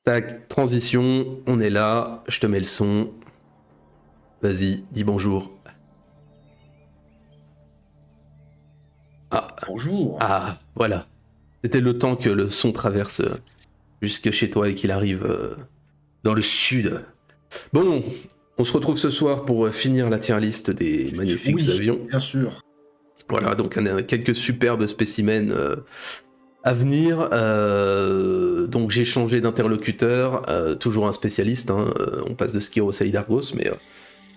Tac, transition, on est là, je te mets le son. Vas-y, dis bonjour. Ah, Bonjour. voilà. C'était le temps que le son traverse jusque chez toi et qu'il arrive dans le sud. Bon, on se retrouve ce soir pour finir la tier list des magnifiques Oui, avions. bien sûr. Voilà, donc on a quelques superbes spécimens à venir. Donc j'ai changé d'interlocuteur, toujours un spécialiste. On passe de Skiro à Argos, mais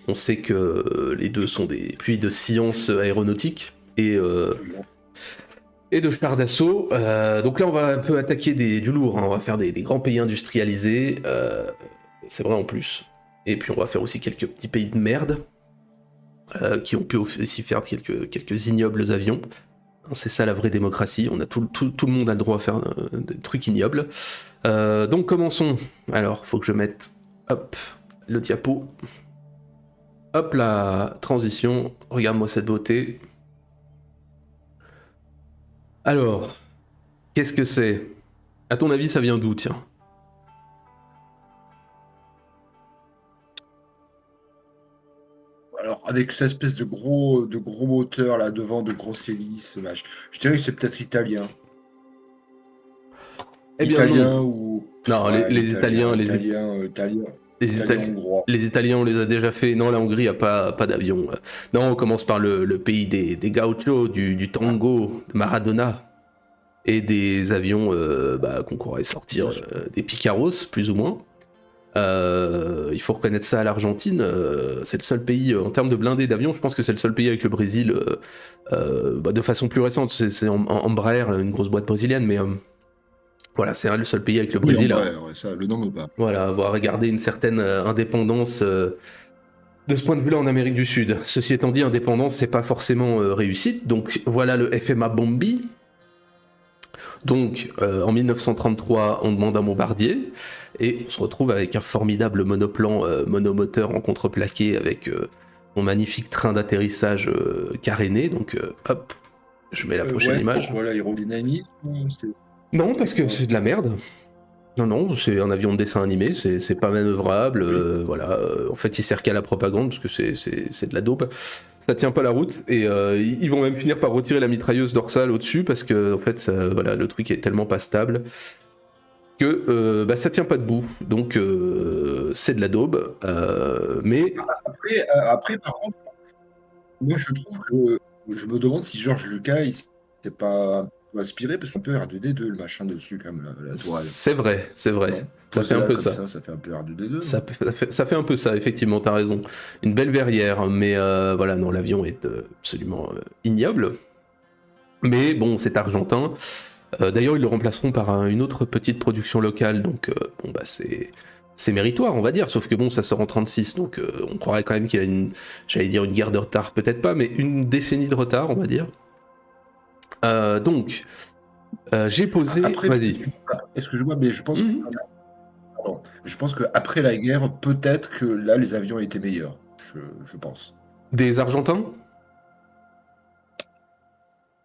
on sait que les deux sont des puits de science aéronautique Toujours. et de chars d'assaut. Donc là, on va un peu attaquer du lourd. On va faire des grands pays industrialisés. C'est vrai en plus. Et puis on va faire aussi quelques petits pays de merde qui ont pu aussi faire quelques ignobles avions. C'est ça la vraie démocratie. On a tout le monde a le droit à faire des trucs ignobles. Donc commençons. Alors, faut que je mette hop le diapo. Hop la transition. Regarde-moi cette beauté. Alors, qu'est-ce que c'est? À ton avis, ça vient d'où, tiens? Alors, avec cette espèce de gros moteur là devant, de grosses hélices, je dirais que c'est peut-être italien. Eh bien non. Ou. Non, Ouais, les Italiens, les, Itali- Italien-hongrois. les Italiens, on les a déjà fait. Non, la Hongrie a pas d'avion. Non, on commence par le pays des gauchos, du Ah, tango, de Maradona, et des avions qu'on pourrait sortir bien sûr. des Picaros, plus ou moins. Il faut reconnaître ça à l'Argentine. C'est le seul pays, en termes de blindés d'avions, je pense que c'est le seul pays avec le Brésil, de façon plus récente. C'est Embraer, une grosse boîte brésilienne, mais voilà, c'est le seul pays avec le Oui, en Brésil vrai, ouais, ça, le nom me va. voilà, avoir gardé une certaine indépendance de ce point de vue-là en Amérique du Sud. Ceci étant dit, indépendance, c'est pas forcément réussite. Donc voilà le FMA Bombi. Donc en 1933, on demande un bombardier et on se retrouve avec un formidable monoplan monomoteur en contreplaqué avec mon magnifique train d'atterrissage caréné. Donc hop, je mets la prochaine Ouais, image. pourquoi l'aérodynamisme? Non, C'est parce que quoi? c'est de la merde. Non, non, c'est un avion de dessin animé, c'est pas manœuvrable, Oui. voilà. En fait, il sert qu'à la propagande, parce que c'est de la dope. Ça tient pas la route, et ils vont même finir par retirer la mitrailleuse dorsale au-dessus, parce que, en fait, voilà, le truc est tellement pas stable que ça tient pas debout. Donc, c'est de la daube, mais Après, par contre, moi, je trouve que je me demande si Georges Lucas, il s'est pas un peu inspiré, parce que c'est un peu R2D2, le machin dessus, quand même, la toile. c'est vrai, c'est vrai. Non? Ça fait Posé un là peu comme ça. ça fait un peu R2D2, Ça, non? ça fait un peu ça, effectivement, t'as raison. Une belle verrière, mais voilà, non, l'avion est absolument ignoble. Mais bon, c'est argentin. D'ailleurs, ils le remplaceront par une autre petite production locale, donc bon, bah c'est méritoire, on va dire. Sauf que bon, ça sort en 36, donc on croirait quand même qu'il a j'allais dire une guerre de retard, peut-être pas, mais une décennie de retard, on va dire. Donc, j'ai posé. Après, Vas-y. excuse-moi, mais je pense que, Mhm. pardon, je pense qu'après la guerre, peut-être que là, les avions étaient meilleurs. Je pense. Des Argentins?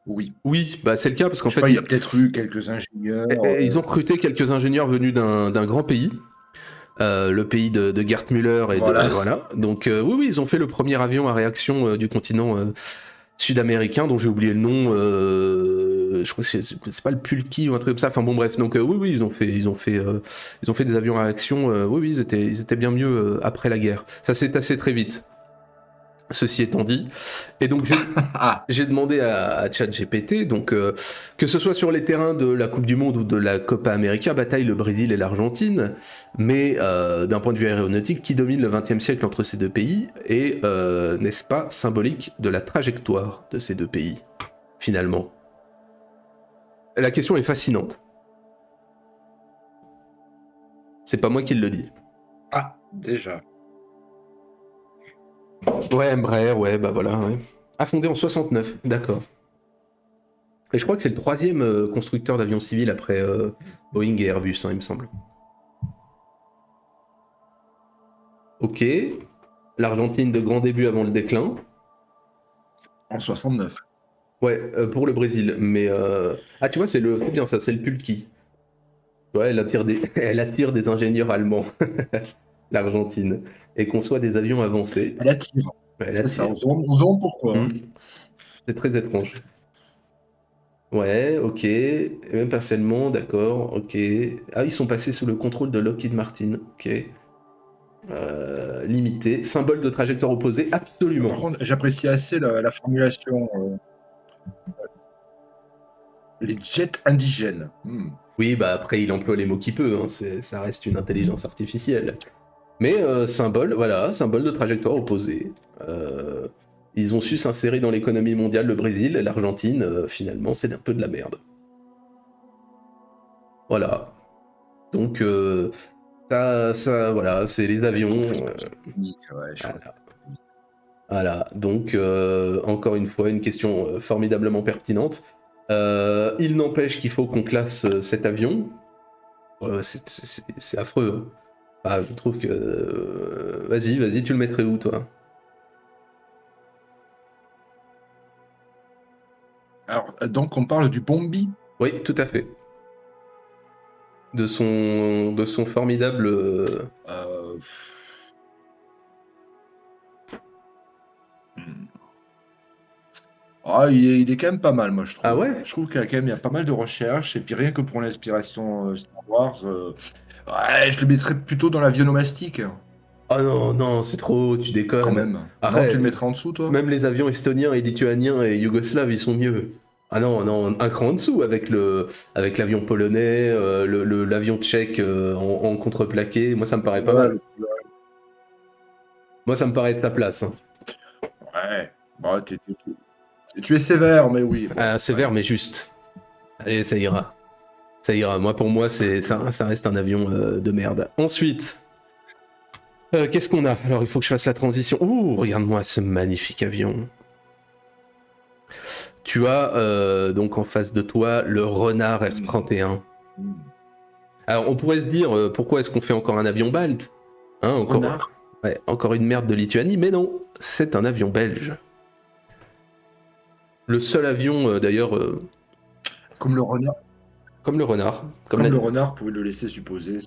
Oui. Oui, bah c'est le cas parce qu'en Je sais fait, pas, il y a peut-être eu quelques ingénieurs. ils ont recruté quelques ingénieurs venus d'un grand pays. Le pays de Gerd Müller et de Voilà. voilà. Donc oui, oui, ils ont fait le premier avion à réaction du continent sud-américain dont j'ai oublié le nom. Je crois que c'est pas le Pulki ou un truc comme ça. Enfin bon bref. Donc oui, oui, ils ont fait des avions à réaction. Oui, oui, ils étaient bien mieux après la guerre. Ça s'est tassé très vite. Ceci étant dit, et donc Ah, j'ai demandé à ChatGPT, donc que ce soit sur les terrains de la Coupe du Monde ou de la Copa América, bataille le Brésil et l'Argentine, mais d'un point de vue aéronautique, qui domine le XXe siècle entre ces deux pays, et n'est-ce pas symbolique de la trajectoire de ces deux pays, finalement? La question est fascinante. C'est pas moi qui le dis. déjà. Ouais, Embraer, ouais, bah voilà, ouais. Ah, fondé en 69, d'accord. Et je crois que c'est le troisième constructeur d'avions civils après Boeing et Airbus, il me semble. Ok. L'Argentine de grand début avant le déclin. En 69. Ouais, pour le Brésil. Mais ah, tu vois, c'est bien ça, c'est le Pulki. Ouais, elle attire des ingénieurs allemands, l'Argentine, et conçoit des avions avancés. Elle attire. Ouais, elle C'est ça, attire. on se demande pourquoi. Hein. C'est très étrange. Ouais, ok. Et même partiellement, d'accord, ok. Ah, ils sont passés sous le contrôle de Lockheed Martin, ok. Limité. Symbole de trajectoire opposée, absolument. Par contre, j'apprécie assez la formulation. Les jets indigènes. Oui, bah après, il emploie les mots qu'il peut, hein, ça reste une intelligence artificielle. Mais symbole, voilà, symbole de trajectoire opposée. Ils ont su s'insérer dans l'économie mondiale, le Brésil, l'Argentine, finalement, c'est un peu de la merde. Voilà. Donc, voilà, c'est les avions. Voilà. Voilà. Donc, encore une fois, une question formidablement pertinente. Il n'empêche qu'il faut qu'on classe cet avion. C'est affreux. Hein. Ah, je trouve que... Vas-y, tu le mettrais où, toi? Alors, donc, on parle du Bombi. Oui, tout à fait. De son formidable... Ah, il est quand même pas mal, moi, je trouve. Ah ouais? Je trouve qu'il y a quand même il y a pas mal de recherches, et puis rien que pour l'inspiration Star Wars, ouais, je le mettrais plutôt dans l'avionomastique, Oh non, non, c'est trop, tu quand déconnes. même. Non, tu le Arrête. mettrais en dessous, toi? Même les avions estoniens et lituaniens et yougoslaves, ils sont mieux. Ah non, non, un cran en dessous avec l'avion polonais, l'avion tchèque en contreplaqué. Moi, ça me paraît pas Ouais, mal. Moi, ça me paraît de sa place. Hein. ouais. Bah, tu es sévère, mais oui. Bon, Ah, sévère, mais juste. Allez, ça ira. Ça ira. Moi, pour moi, ça reste un avion de merde. Ensuite, qu'est-ce qu'on a? Alors, il faut que je fasse la transition. Ouh, regarde-moi ce magnifique avion. Tu as donc en face de toi le Renard R31. Alors, on pourrait se dire, pourquoi est-ce qu'on fait encore un avion balte? Hein, Renard. Ouais, encore une merde de Lituanie, mais non, c'est un avion belge. Le seul avion, d'ailleurs, Comme le renard. comme le Renard. Comme le renard, vous pouvez le laisser supposer.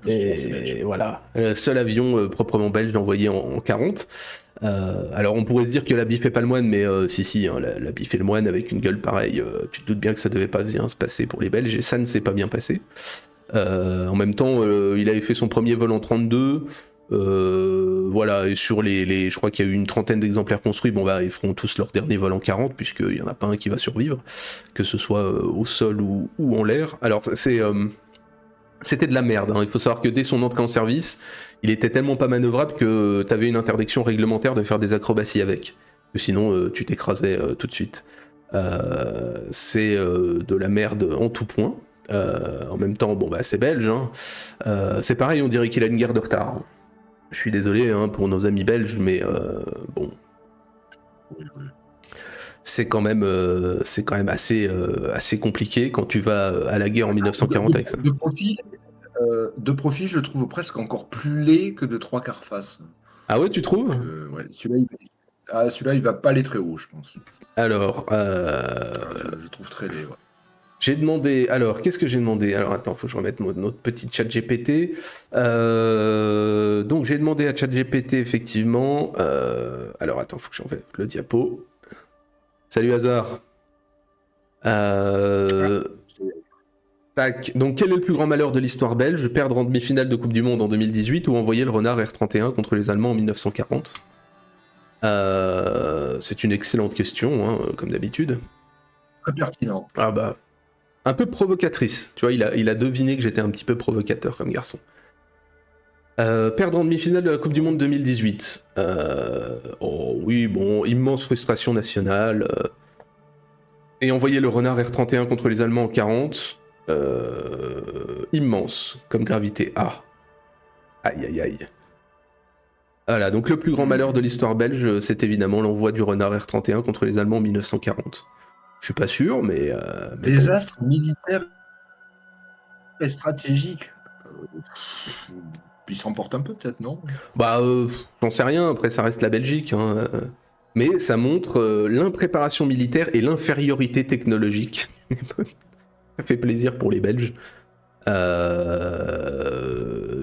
Et voilà, le seul avion proprement belge envoyé en 40. Alors on pourrait se dire que la bif est pas le moine, mais si, hein, la bif est le moine avec une gueule pareille. Tu te doutes bien que ça devait pas bien se passer pour les Belges, et ça ne s'est pas bien passé. En même temps, il avait fait son premier vol en 32. Voilà, et sur je crois qu'il y a eu une trentaine d'exemplaires construits. Bon, bah, ils feront tous leur dernier vol en 40, puisqu'il n'y en a pas un qui va survivre, que ce soit au sol ou en l'air. Alors, c'était de la merde. Hein. Il faut savoir que dès son entrée en service, il était tellement pas manœuvrable que t'avais une interdiction réglementaire de faire des acrobaties avec. Que sinon, tu t'écrasais tout de suite. C'est de la merde en tout point. En même temps, bon bah c'est belge. Hein. C'est pareil, on dirait qu'il a une guerre de retard. Je suis désolé hein, pour nos amis belges, mais bon. C'est quand même assez compliqué quand tu vas à la guerre en 1940 avec ça. De profil, je le trouve presque encore plus laid que de 3/4 face. Ah ouais, tu trouves? Ouais, celui-là, il va pas aller très haut, je pense. Alors, je trouve très laid, ouais. J'ai demandé. Alors, qu'est-ce que j'ai demandé? Alors, attends, faut que je remette notre petit chat GPT. Donc, j'ai demandé à chat GPT, effectivement. Alors, attends, faut que j'enlève le diapo. Salut, Hazard. Tac. Donc, quel est le plus grand malheur de l'histoire belge? Perdre en demi-finale de Coupe du Monde en 2018 ou envoyer le Renard R31 contre les Allemands en 1940? C'est une excellente question, hein, comme d'habitude. Très pertinent. Ah bah. Un peu provocatrice. Tu vois, il a deviné que j'étais un petit peu provocateur comme garçon. Perdre en demi-finale de la Coupe du Monde 2018. Oh oui, bon, immense frustration nationale. Et envoyer le Renard R31 contre les Allemands en 40. Immense, comme gravité A. Aïe, aïe, aïe. Voilà, donc le plus grand malheur de l'histoire belge, c'est évidemment l'envoi du Renard R31 contre les Allemands en 1940. Je suis pas sûr, mais désastre bon. Militaire et stratégique. Il s'emporte un peu, peut-être, non? Bah, j'en sais rien, après ça reste la Belgique. Hein. Mais ça montre l'impréparation militaire et l'infériorité technologique. Ça fait plaisir pour les Belges.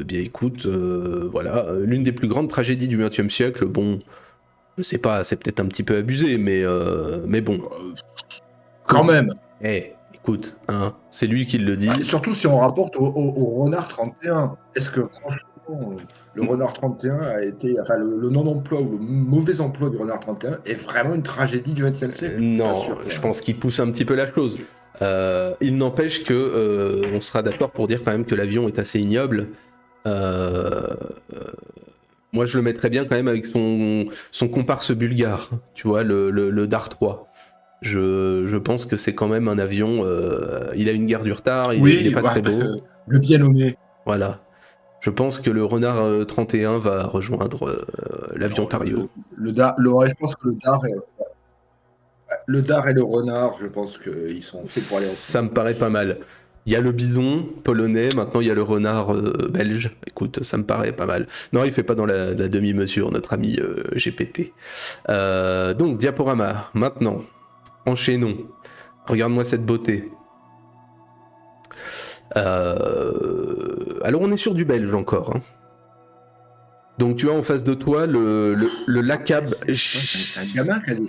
Bien écoute, voilà, l'une des plus grandes tragédies du XXe siècle, bon, je sais pas, c'est peut-être un petit peu abusé, mais bon, Quand écoute, même. écoute, hein, c'est lui qui le dit. Surtout si on rapporte au Renard 31. Est-ce que franchement, le Renard 31 a été, enfin le non-emploi ou le mauvais emploi du Renard 31 est vraiment une tragédie du XXe siècle? Pas Non, sûr quand je même. pense qu'il pousse un petit peu la chose. Il n'empêche que on sera d'accord pour dire quand même que l'avion est assez ignoble. Euh, Moi, je le mettrais bien quand même avec son comparse bulgare, tu vois, le Dar 3. Je pense que c'est quand même un avion. Il a une guerre du retard, il est Oui, pas ouais, très beau. le bien nommé. Voilà. Je pense que le Renard 31 va rejoindre l'avion Non, Tario. ouais, je pense que le Dard et le Renard, je pense qu'ils sont faits pour aller Ça me ensemble. paraît pas mal. Il y a le bison polonais, maintenant il y a le renard belge. Écoute, ça me paraît pas mal. Non, il fait pas dans la demi-mesure, notre ami GPT. Donc, diaporama, maintenant, enchaînons. Regarde-moi cette beauté. Alors, on est sur du belge encore. Hein. Donc, tu as en face de toi le LACAB. C'est un gamin qui a des...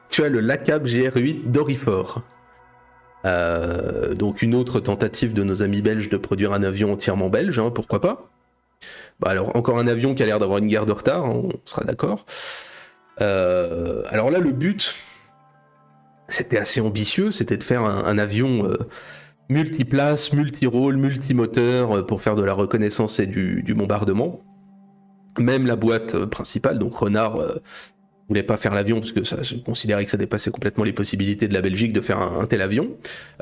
Tu as le LACAB GR8 Dorifor. Donc une autre tentative de nos amis belges de produire un avion entièrement belge, hein, pourquoi pas. Bah alors encore un avion qui a l'air d'avoir une guerre de retard, hein, on sera d'accord. Alors là le but, c'était assez ambitieux, c'était de faire un avion multiplace, multirôle, multimoteur pour faire de la reconnaissance et du bombardement. Même la boîte principale, donc Renard, voulait pas faire l'avion parce que ça, je considérais que ça dépassait complètement les possibilités de la Belgique de faire un tel avion.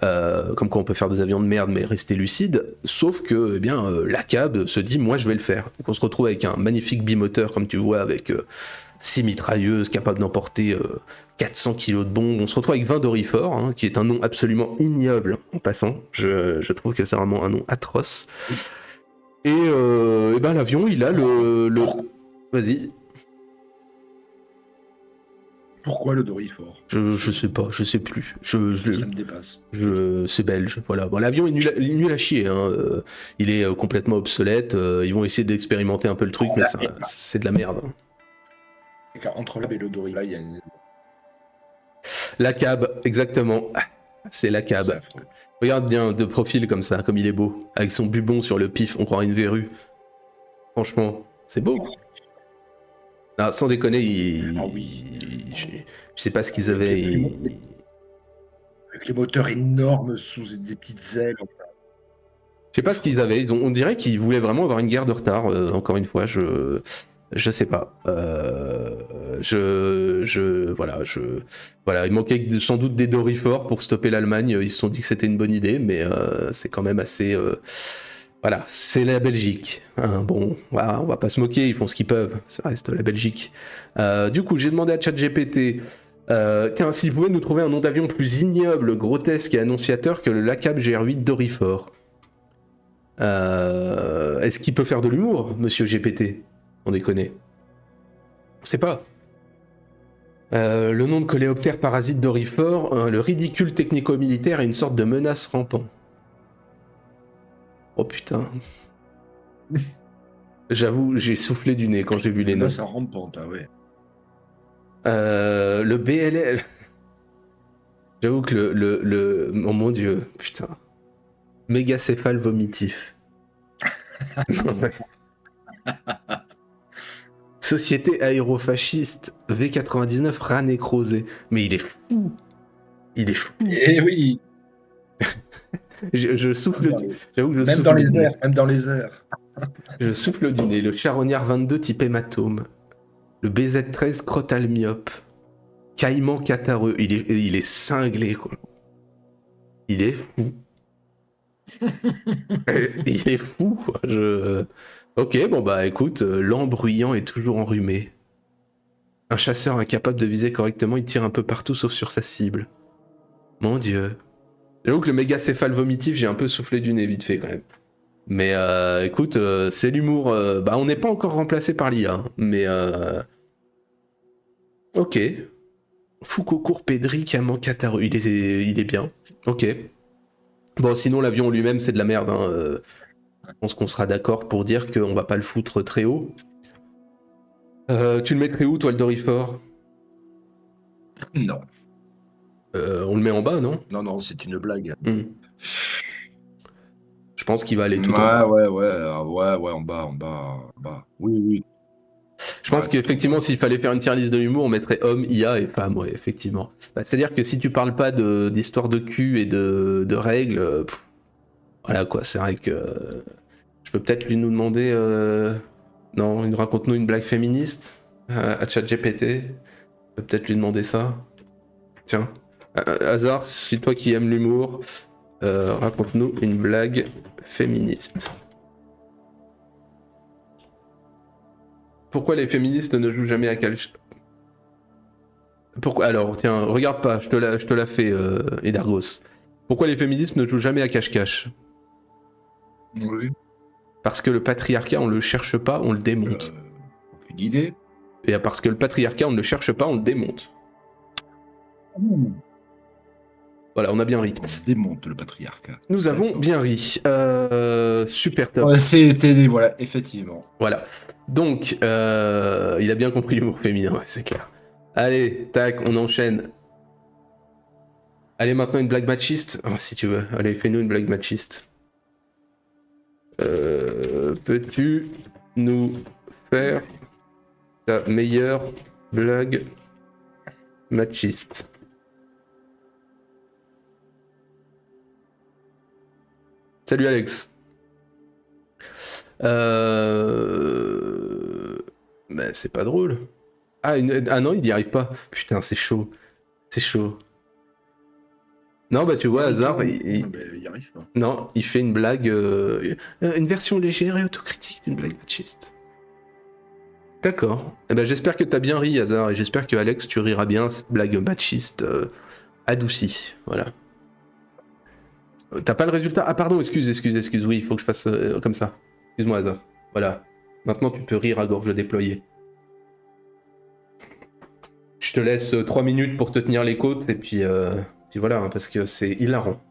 Comme quoi on peut faire des avions de merde mais rester lucide. Sauf que eh bien, la CAB se dit moi je vais le faire. Donc on se retrouve avec un magnifique bimoteur comme tu vois avec 6 mitrailleuses capables d'emporter 400 kilos de bombes. On se retrouve avec 20 Dorifor, hein, qui est un nom absolument ignoble en passant. Je trouve que c'est vraiment un nom atroce. Et ben l'avion il a le... Vas-y. Pourquoi le Dorifort? Je sais pas, je sais plus. Ça me dépasse. C'est belge, voilà. Bon, l'avion est nul à chier, hein. Il est complètement obsolète. Ils vont essayer d'expérimenter un peu le truc, mais c'est de la merde. Entre l'Ab et le Doriva, il y a une... La cab, exactement. C'est la C'est cab. affreux. Regarde bien de profil comme ça, comme il est beau, avec son bubon sur le pif, on croirait une verrue. Franchement, c'est beau. Non, sans déconner, Ah oui. je sais pas ce qu'ils Avec avaient. avec les moteurs énormes sous des petites ailes. Je sais pas ce qu'ils avaient. On dirait qu'ils voulaient vraiment avoir une guerre de retard. Encore une fois, je sais pas. Voilà. Il manquait sans doute des Dorifor pour stopper l'Allemagne. Ils se sont dit que c'était une bonne idée, mais c'est quand même assez. Voilà, c'est la Belgique. Hein, bon, voilà, on va pas se moquer. Ils font ce qu'ils peuvent. Ça reste la Belgique. Du coup, j'ai demandé à ChatGPT. S'il pouvait nous trouver un nom d'avion plus ignoble, grotesque et annonciateur que le LACAB GR8 Dorifor. Est-ce qu'il peut faire de l'humour, monsieur GPT? On déconne. On sait pas. Le nom de coléoptère parasite Dorifor, le ridicule technico-militaire est une sorte de menace rampant. Oh putain. J'avoue, j'ai soufflé du nez quand j'ai vu les noms. Menace rampante, ah ouais. Le BLL. J'avoue que oh mon dieu, putain. Mégacéphale vomitif. Société aérofasciste V99 rat nécrosé. Mais il est fou. Il est fou. Eh oui. Je souffle. J'avoue que je Même souffle dans du les nez. airs, même dans les airs. Je souffle du nez. Le charognard 22 type hématome. Le BZ13 crotal myope. Caïman catarreux. Il est cinglé, quoi. Il est fou. Il est fou, quoi. Ok, bon bah écoute, l'embruyant est toujours enrhumé. Un chasseur incapable de viser correctement, il tire un peu partout sauf sur sa cible. Mon dieu. J'avoue que le mégacéphale vomitif, j'ai un peu soufflé du nez vite fait quand même. Mais écoute, c'est l'humour. Bah on n'est pas encore remplacé par l'IA, hein, mais ok. Foucault Pédri, Caman Cataru, il est bien. Ok. Bon, sinon, l'avion lui-même, c'est de la merde. Hein. Je pense qu'on sera d'accord pour dire qu'on va pas le foutre très haut. Tu le mettrais où, toi, le Dorifort? Non. On le met en bas, non? Non, non, c'est une blague. Je pense qu'il va aller tout en Ouais, bas. ouais, ouais, ouais, en bas, en bas, en bas. Oui, oui. Je pense Ouais, tout en qu'effectivement, bas. s'il fallait faire une tier list de l'humour, on mettrait homme, IA et femme, ouais, effectivement. Bah, c'est-à-dire que si tu parles pas d'histoire de cul et de règles, voilà quoi, c'est vrai que je peux peut-être lui nous demander, non, raconte-nous une blague féministe à ChatGPT. Je peux peut-être lui demander ça. Tiens, hasard, si toi qui aimes l'humour, raconte-nous une blague féministe. Pourquoi les féministes ne jouent jamais à cache? Pourquoi? Alors, tiens, regarde pas, je te la fais, Edargos. Pourquoi les féministes ne jouent jamais à cache-cache? Oui. Parce que le patriarcat, on le cherche pas, on le démonte. Aucune idée. Et parce que le patriarcat, on ne le cherche pas, on le démonte. Voilà, on a bien ri. On démonte le patriarcat. Nous avons D'accord. bien ri. Super top. Ouais, c'était, voilà, effectivement. Voilà. Donc, il a bien compris l'humour féminin, ouais, c'est clair. Allez, tac, on enchaîne. Allez, maintenant une blague machiste. Ah, si tu veux. Allez, fais-nous une blague machiste. Peux-tu nous faire ta meilleure blague machiste? Salut Alex. Mais c'est pas drôle. Ah, ah non, il n'y arrive pas. Putain, c'est chaud. C'est chaud. Non, bah tu vois, hasard, Il y arrive pas. non, il fait une blague, une version légère et autocritique d'une blague machiste. D'accord. Eh ben, j'espère que t'as bien ri, hasard, et j'espère que Alex, tu riras bien cette blague machiste adoucie. Voilà. T'as pas le résultat? Ah pardon, excuse. Oui, il faut que je fasse comme ça. Excuse-moi, hasard. Voilà. Maintenant, tu peux rire à gorge déployée. Je te laisse 3 minutes pour te tenir les côtes, et puis voilà, hein, parce que c'est hilarant.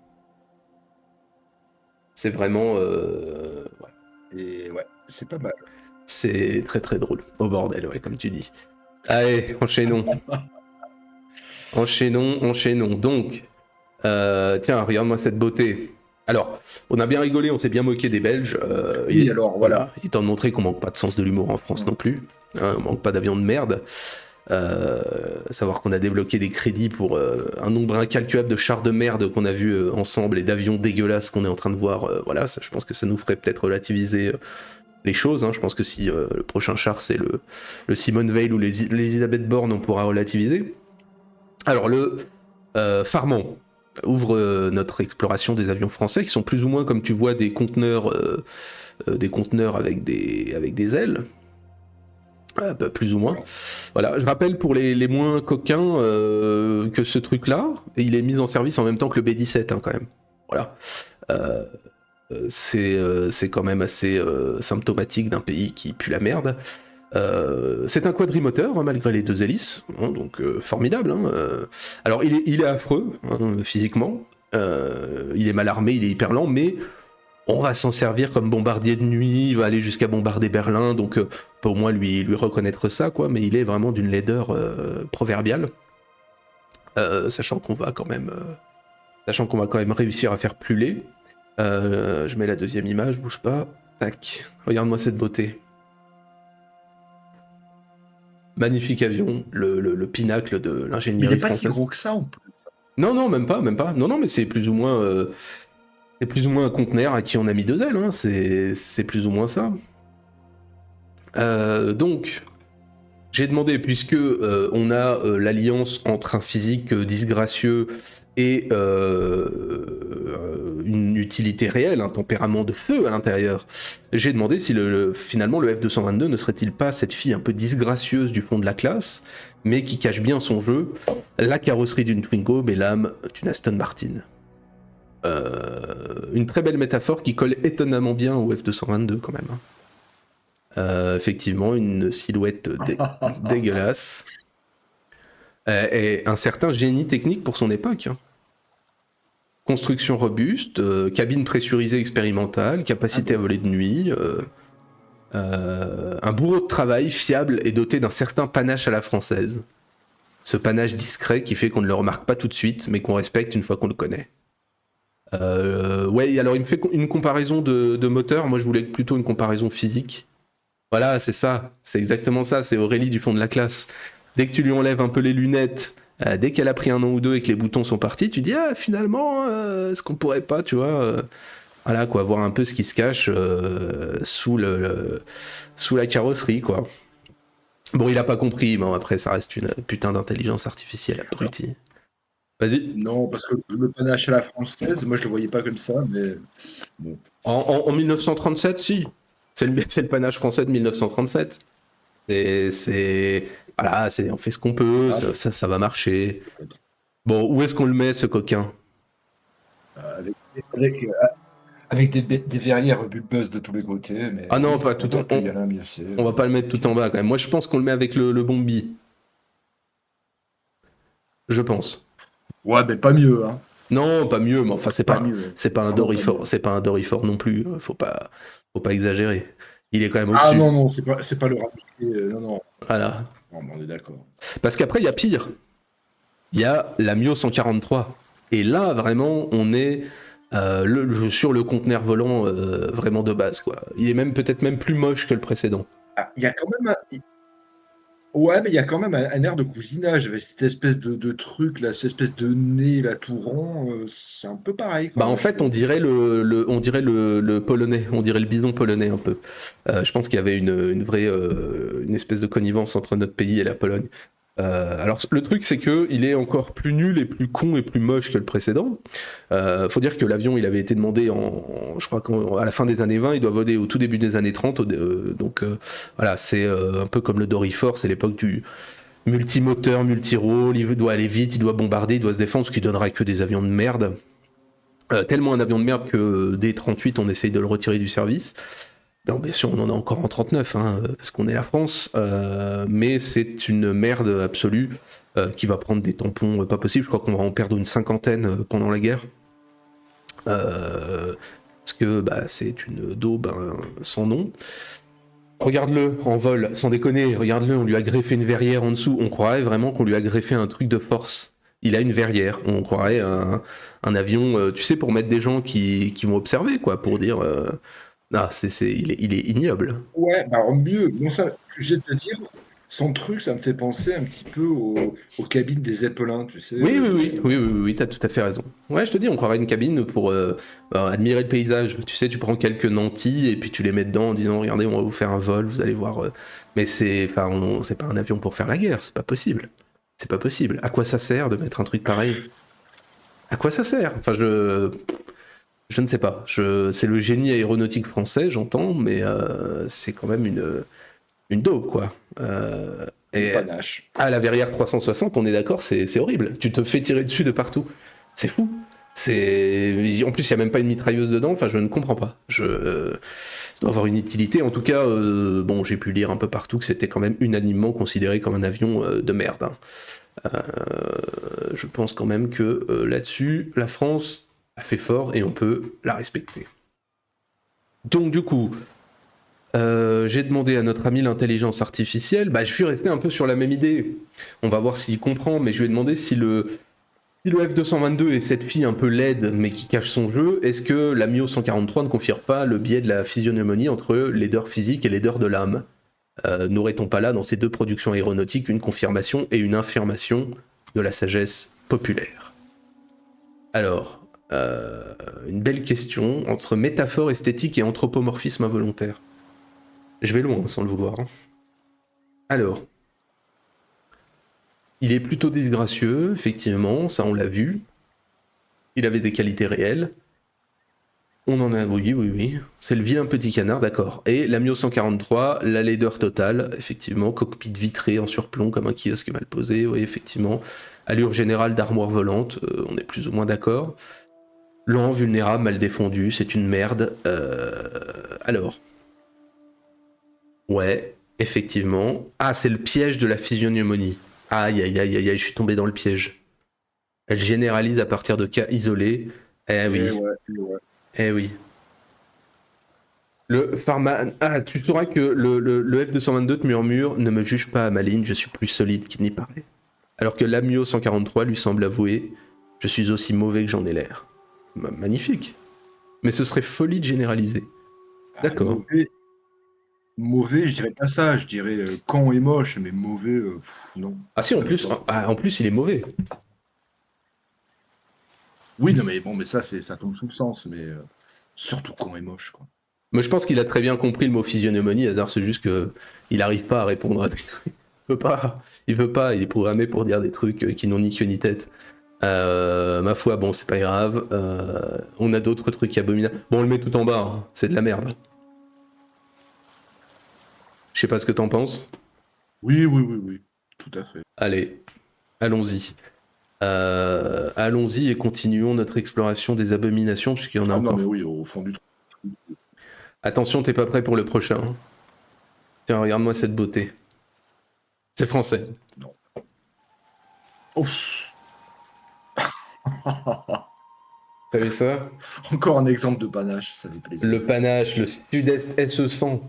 C'est vraiment... voilà. Et ouais, c'est pas mal. C'est très très drôle. Au bordel, ouais, comme tu dis. Allez, enchaînons. Enchaînons. Donc, tiens, regarde-moi cette beauté. Alors, on a bien rigolé, on s'est bien moqué des Belges. Oui, alors, voilà. Il est temps de montrer qu'on manque pas de sens de l'humour en France non plus. Hein, on manque pas d'avions de merde. Savoir qu'on a débloqué des crédits pour un nombre incalculable de chars de merde qu'on a vus ensemble et d'avions dégueulasses qu'on est en train de voir. Voilà, ça, je pense que ça nous ferait peut-être relativiser les choses. Hein. Je pense que si le prochain char c'est le Simone Veil ou les Elisabeth Borne, on pourra relativiser. Alors le Farman ouvre notre exploration des avions français qui sont plus ou moins comme tu vois des conteneurs avec des ailes. Plus ou moins. Voilà, je rappelle pour les moins coquins que ce truc-là, et il est mis en service en même temps que le B-17 hein, quand même. Voilà. C'est quand même assez symptomatique d'un pays qui pue la merde. C'est un quadrimoteur hein, malgré les 2 hélices, hein, donc formidable. Hein, alors il est affreux hein, physiquement, il est mal armé, il est hyper lent, mais on va s'en servir comme bombardier de nuit, il va aller jusqu'à bombarder Berlin, donc on peut au moins lui reconnaître ça, quoi, mais il est vraiment d'une laideur proverbiale, sachant qu'on va quand même réussir à faire plus laid. Je mets la deuxième image, bouge pas, tac, regarde-moi cette beauté. Magnifique avion, le pinacle de Il l'ingénierie n'est pas française. si gros que ça, en plus. Non, même pas. Non, mais c'est plus ou moins un conteneur à qui on a mis 2 ailes, hein. C'est plus ou moins ça. Donc, j'ai demandé, puisque on a l'alliance entre un physique disgracieux et une utilité réelle, un tempérament de feu à l'intérieur, j'ai demandé si finalement le F222 ne serait-il pas cette fille un peu disgracieuse du fond de la classe, mais qui cache bien son jeu, la carrosserie d'une Twingo mais l'âme d'une Aston Martin. Une très belle métaphore qui colle étonnamment bien au F222 quand même. Effectivement, une silhouette dégueulasse. Et un certain génie technique pour son époque. Hein. construction robuste, cabine pressurisée expérimentale, capacité à voler de nuit, un bourreau de travail fiable et doté d'un certain panache à la française. Ce panache discret qui fait qu'on ne le remarque pas tout de suite, mais qu'on respecte une fois qu'on le connaît. Ouais, alors il me fait une comparaison de moteur. Moi, je voulais plutôt une comparaison physique. Voilà, c'est ça. C'est exactement ça. C'est Aurélie du fond de la classe. Dès que tu lui enlèves un peu les lunettes, dès qu'elle a pris un an ou deux et que les boutons sont partis, tu dis finalement, est-ce qu'on pourrait pas, tu vois, voilà quoi, voir un peu ce qui se cache sous la carrosserie, quoi. Bon, il a pas compris, mais après, ça reste une putain d'intelligence artificielle abrutie. Vas-y. Non, parce que le panache à la française, moi je le voyais pas comme ça, mais bon. En 1937, si. C'est le panache français de 1937. Voilà, on fait ce qu'on peut, ça va marcher. Bon, où est-ce qu'on le met, ce coquin? Avec des verrières bulbeuses de tous les côtés. Mais non, pas tout en haut. On va pas le mettre tout en bas quand même. Moi, je pense qu'on le met avec le bombi. Je pense. Ouais, mais pas mieux, hein. Non, pas mieux, mais enfin, c'est pas un Dorifor. C'est pas un Dorifor non plus. Faut pas exagérer. Il est quand même au-dessus. Non, c'est pas le radier. Non. Voilà. Non, on est d'accord. Parce qu'après, il y a pire. Il y a la Mio 143. Et là, vraiment, on est sur le conteneur volant vraiment de base, quoi. Il est peut-être même plus moche que le précédent. Il y a quand même Ouais, mais il y a quand même un air de cousinage avec cette espèce de truc là, cette espèce de nez là tout rond, c'est un peu pareil. En fait, on dirait le polonais, on dirait le bison polonais un peu. Je pense qu'il y avait une vraie une espèce de connivence entre notre pays et la Pologne. Alors le truc c'est que il est encore plus nul et plus con et plus moche que le précédent. Faut dire que l'avion il avait été demandé je crois qu'à la fin des années 20, il doit voler au tout début des années 30, donc voilà, c'est un peu comme le Dorifor, c'est l'époque du multimoteur, multirôle, il doit aller vite, il doit bombarder, il doit se défendre, ce qui donnera que des avions de merde. Tellement un avion de merde que dès 38 on essaye de le retirer du service. Non, bien sûr, on en a encore en 39, parce qu'on est la France, mais c'est une merde absolue qui va prendre des tampons pas possibles. Je crois qu'on va en perdre une cinquantaine pendant la guerre. Parce que c'est une daube sans nom. Regarde-le en vol, sans déconner, regarde-le, on lui a greffé une verrière en dessous. On croirait vraiment qu'on lui a greffé un truc de force. Il a une verrière, on croirait un avion, tu sais, pour mettre des gens qui vont observer, quoi, pour dire... il est ignoble. Ouais, mieux. Bon, ça, je vais te dire, son truc, ça me fait penser un petit peu aux cabines des Zeppelin, tu sais. Oui, t'as tout à fait raison. Ouais, je te dis, on croirait une cabine pour admirer le paysage. Tu sais, tu prends quelques nantis et puis tu les mets dedans en disant, regardez, on va vous faire un vol, vous allez voir. Mais c'est pas un avion pour faire la guerre, c'est pas possible. C'est pas possible. À quoi ça sert de mettre un truc pareil? À quoi ça sert? Enfin, je ne sais pas. C'est le génie aéronautique français, j'entends, mais c'est quand même une daube, quoi. Et panache. la verrière 360, on est d'accord, c'est horrible. Tu te fais tirer dessus de partout. C'est fou. En plus, il n'y a même pas une mitrailleuse dedans. Enfin, je ne comprends pas. Ça doit avoir une utilité. En tout cas, j'ai pu lire un peu partout que c'était quand même unanimement considéré comme un avion de merde. Je pense quand même que là-dessus, la France a fait fort et on peut la respecter. Donc du coup, j'ai demandé à notre ami l'intelligence artificielle, je suis resté un peu sur la même idée. On va voir s'il comprend, mais je lui ai demandé si le F222 est cette fille un peu laide mais qui cache son jeu, est-ce que la Mio 143 ne confirme pas le biais de la physionomie entre laideur physique et laideur de l'âme? N'aurait-on pas là, dans ces deux productions aéronautiques, une confirmation et une infirmation de la sagesse populaire? Alors, une belle question entre métaphore esthétique et anthropomorphisme involontaire. Je vais loin sans le vouloir. Alors, il est plutôt disgracieux, effectivement, ça on l'a vu. Il avait des qualités réelles. On en a, oui. C'est le vilain petit canard, d'accord. Et la Mio 143, la laideur totale, effectivement, cockpit vitré en surplomb comme un kiosque mal posé, oui, effectivement. Allure générale d'armoire volante, on est plus ou moins d'accord. Lent, vulnérable, mal défendu, c'est une merde. Alors. Ouais, effectivement. Ah, c'est le piège de la physiognomonie. Aïe, je suis tombé dans le piège. Elle généralise à partir de cas isolés. Eh Eh oui, ouais, eh ouais. eh oui. Le Farman. Ah, tu sauras que le F222 te murmure: ne me juge pas, Maline, je suis plus solide qu'il n'y paraît. Alors que l'Amio 143 lui semble avouer: je suis aussi mauvais que j'en ai l'air. Magnifique. Mais ce serait folie de généraliser. Ah, D'accord. mauvais, je dirais pas ça, je dirais quand et moche, mais mauvais, non, Ah si, en même plus, pas. en plus, il est mauvais. Oui, non, mais bon, mais ça tombe sous le sens, mais surtout quand est moche, quoi. Mais je pense qu'il a très bien compris le mot physiognomonie. Hasard, c'est juste que il n'arrive pas à répondre à des trucs. Il peut pas. Il est programmé pour dire des trucs qui n'ont ni queue ni tête. Ma foi, bon, c'est pas grave. On a d'autres trucs abominables. Bon, on le met tout en bas. Hein. C'est de la merde. Je sais pas ce que t'en penses. Oui, oui, oui, oui, tout à fait. Allez, allons-y. Allons-y et continuons notre exploration des abominations, puisqu'il y en a Ah non, mais encore. oui, au fond du trou. Attention, t'es pas prêt pour le prochain. Hein. Tiens, regarde-moi cette beauté. C'est français. Non. Ouf. T'as vu ça? Encore un exemple de panache, ça fait plaisir. Le panache, le Sud-Est SE100.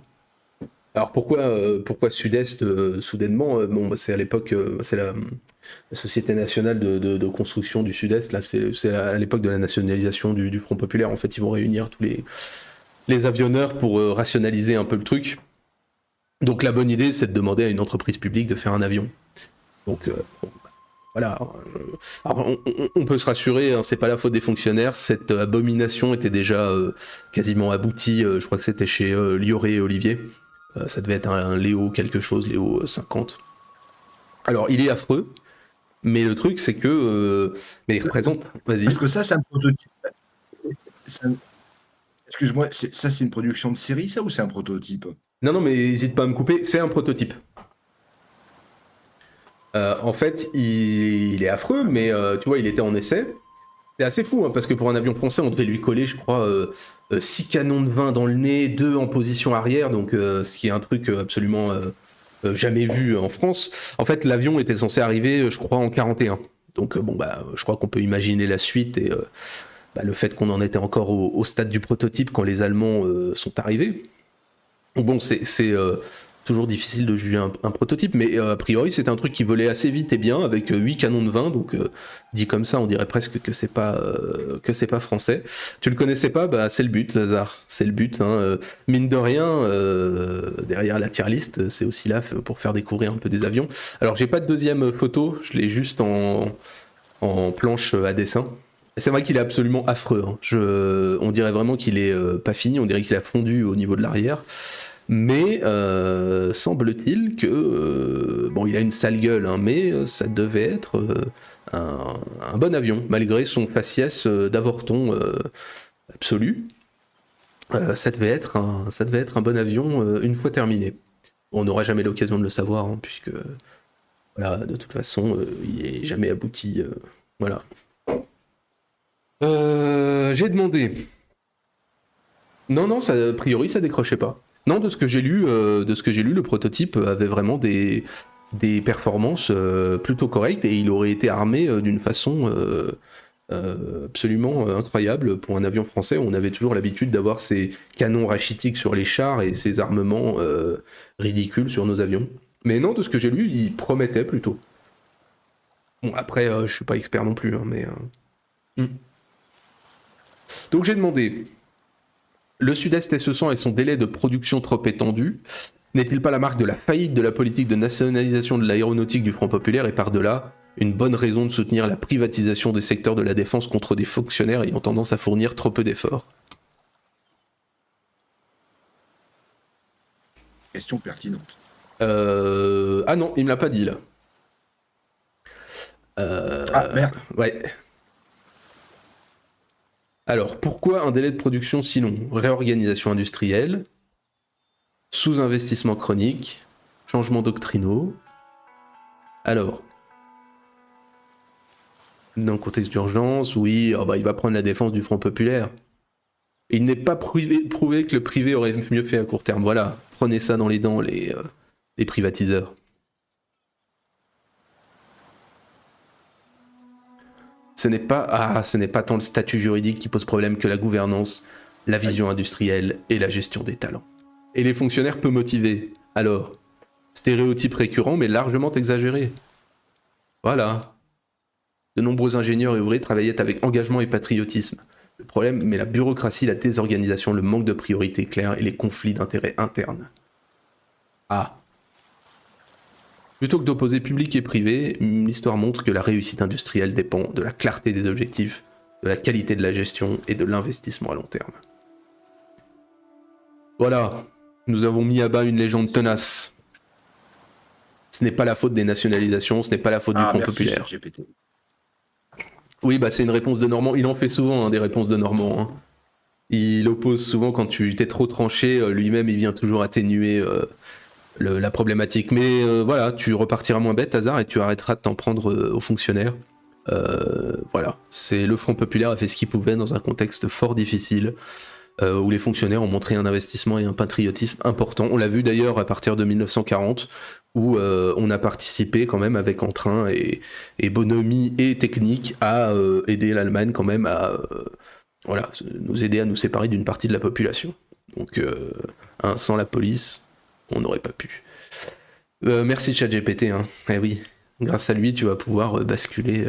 Alors pourquoi Sud-Est soudainement bon, bah, c'est à l'époque, c'est la Société nationale de construction du Sud-Est. Là, c'est à l'époque de la nationalisation du Front populaire. En fait, ils vont réunir tous les avionneurs pour rationaliser un peu le truc. Donc la bonne idée, c'est de demander à une entreprise publique de faire un avion. Donc voilà. Alors, on peut se rassurer, hein, c'est pas la faute des fonctionnaires. Cette abomination était déjà quasiment aboutie. Je crois que c'était chez Lioré et Olivier. Ça devait être un Léo quelque chose, Léo 50. Alors, il est affreux, mais le truc, c'est que. Mais il représente. Parce Vas-y. que ça, c'est un prototype. C'est un- Excuse-moi, ça, c'est une production de série, ça, ou c'est un prototype? Non, non, mais n'hésite pas à me couper. C'est un prototype. En fait, il est affreux, Ah bon? mais tu vois, il était en essai. C'est assez fou, hein, parce que pour un avion français, on devait lui coller, je crois, 6 canons de vin dans le nez, 2 en position arrière, donc ce qui est un truc absolument jamais vu en France. En fait, l'avion était censé arriver, je crois, en 41. Donc bon, bah, je crois qu'on peut imaginer la suite et bah, le fait qu'on en était encore au stade du prototype quand les Allemands sont arrivés. Bon, c'est toujours difficile de juger un prototype, mais a priori c'est un truc qui volait assez vite et bien avec 8 canons de vin, donc dit comme ça on dirait presque que c'est pas français. Tu le connaissais pas, bah c'est le but, Lazare, c'est le but. Hein, mine de rien, derrière la tier list, c'est aussi là pour faire découvrir un peu des avions. Alors j'ai pas de deuxième photo, je l'ai juste en planche à dessin. C'est vrai qu'il est absolument affreux. Hein. On dirait vraiment qu'il est pas fini, on dirait qu'il a fondu au niveau de l'arrière. Mais semble-t-il que bon, il a une sale gueule, hein, mais ça devait être un bon avion, malgré son faciès d'avorton absolu. Ça devait être un bon avion une fois terminé. On n'aura jamais l'occasion de le savoir, hein, puisque voilà, de toute façon, il est jamais abouti. Voilà. J'ai demandé. Non, non, ça, a priori, ça décrochait pas. Non, de ce que j'ai lu, le prototype avait vraiment des performances plutôt correctes et il aurait été armé d'une façon absolument incroyable pour un avion français. On avait toujours l'habitude d'avoir ces canons rachitiques sur les chars et ces armements ridicules sur nos avions. Mais non, de ce que j'ai lu, il promettait plutôt. Bon, après, je suis pas expert non plus, hein, mais. Donc j'ai demandé. Le Sud-Est SE100 et son délai de production trop étendu n'est-il pas la marque de la faillite de la politique de nationalisation de l'aéronautique du Front populaire et par-delà une bonne raison de soutenir la privatisation des secteurs de la défense contre des fonctionnaires ayant tendance à fournir trop peu d'efforts? Question pertinente. Ah non, il me l'a pas dit là. Ah, merde. Ouais. Alors, pourquoi un délai de production si long? Réorganisation industrielle, sous-investissement chronique, changements doctrinaux. Alors, dans le contexte d'urgence, oui, oh bah, il va prendre la défense du Front populaire. Il n'est pas prouvé que le privé aurait mieux fait à court terme. Voilà, prenez ça dans les dents, les privatiseurs. ce n'est pas tant le statut juridique qui pose problème que la gouvernance, la vision industrielle et la gestion des talents. Et les fonctionnaires peu motivés, alors, stéréotype récurrent mais largement exagéré. Voilà. De nombreux ingénieurs et ouvriers travaillaient avec engagement et patriotisme. Le problème, mais la bureaucratie, la désorganisation, le manque de priorités claires et les conflits d'intérêts internes. Ah. Plutôt que d'opposer public et privé, l'histoire montre que la réussite industrielle dépend de la clarté des objectifs, de la qualité de la gestion et de l'investissement à long terme. Voilà, nous avons mis à bas une légende tenace. Ce n'est pas la faute des nationalisations, ce n'est pas la faute du Front populaire. ChatGPT. Oui, bah c'est une réponse de Normand. Il en fait souvent des réponses de Normand. Hein. Il oppose souvent quand tu t'es trop tranché, lui-même il vient toujours atténuer la problématique. Mais voilà, tu repartiras moins bête, hasard, et tu arrêteras de t'en prendre aux fonctionnaires. Voilà, c'est le Front populaire a fait ce qu'il pouvait dans un contexte fort difficile. Où les fonctionnaires ont montré un investissement et un patriotisme important. On l'a vu d'ailleurs à partir de 1940, où on a participé quand même avec entrain et bonhomie et technique à aider l'Allemagne quand même à nous aider à nous séparer d'une partie de la population. Donc sans la police, on n'aurait pas pu. Merci ChatGPT. Hein. Eh oui, grâce à lui, tu vas pouvoir basculer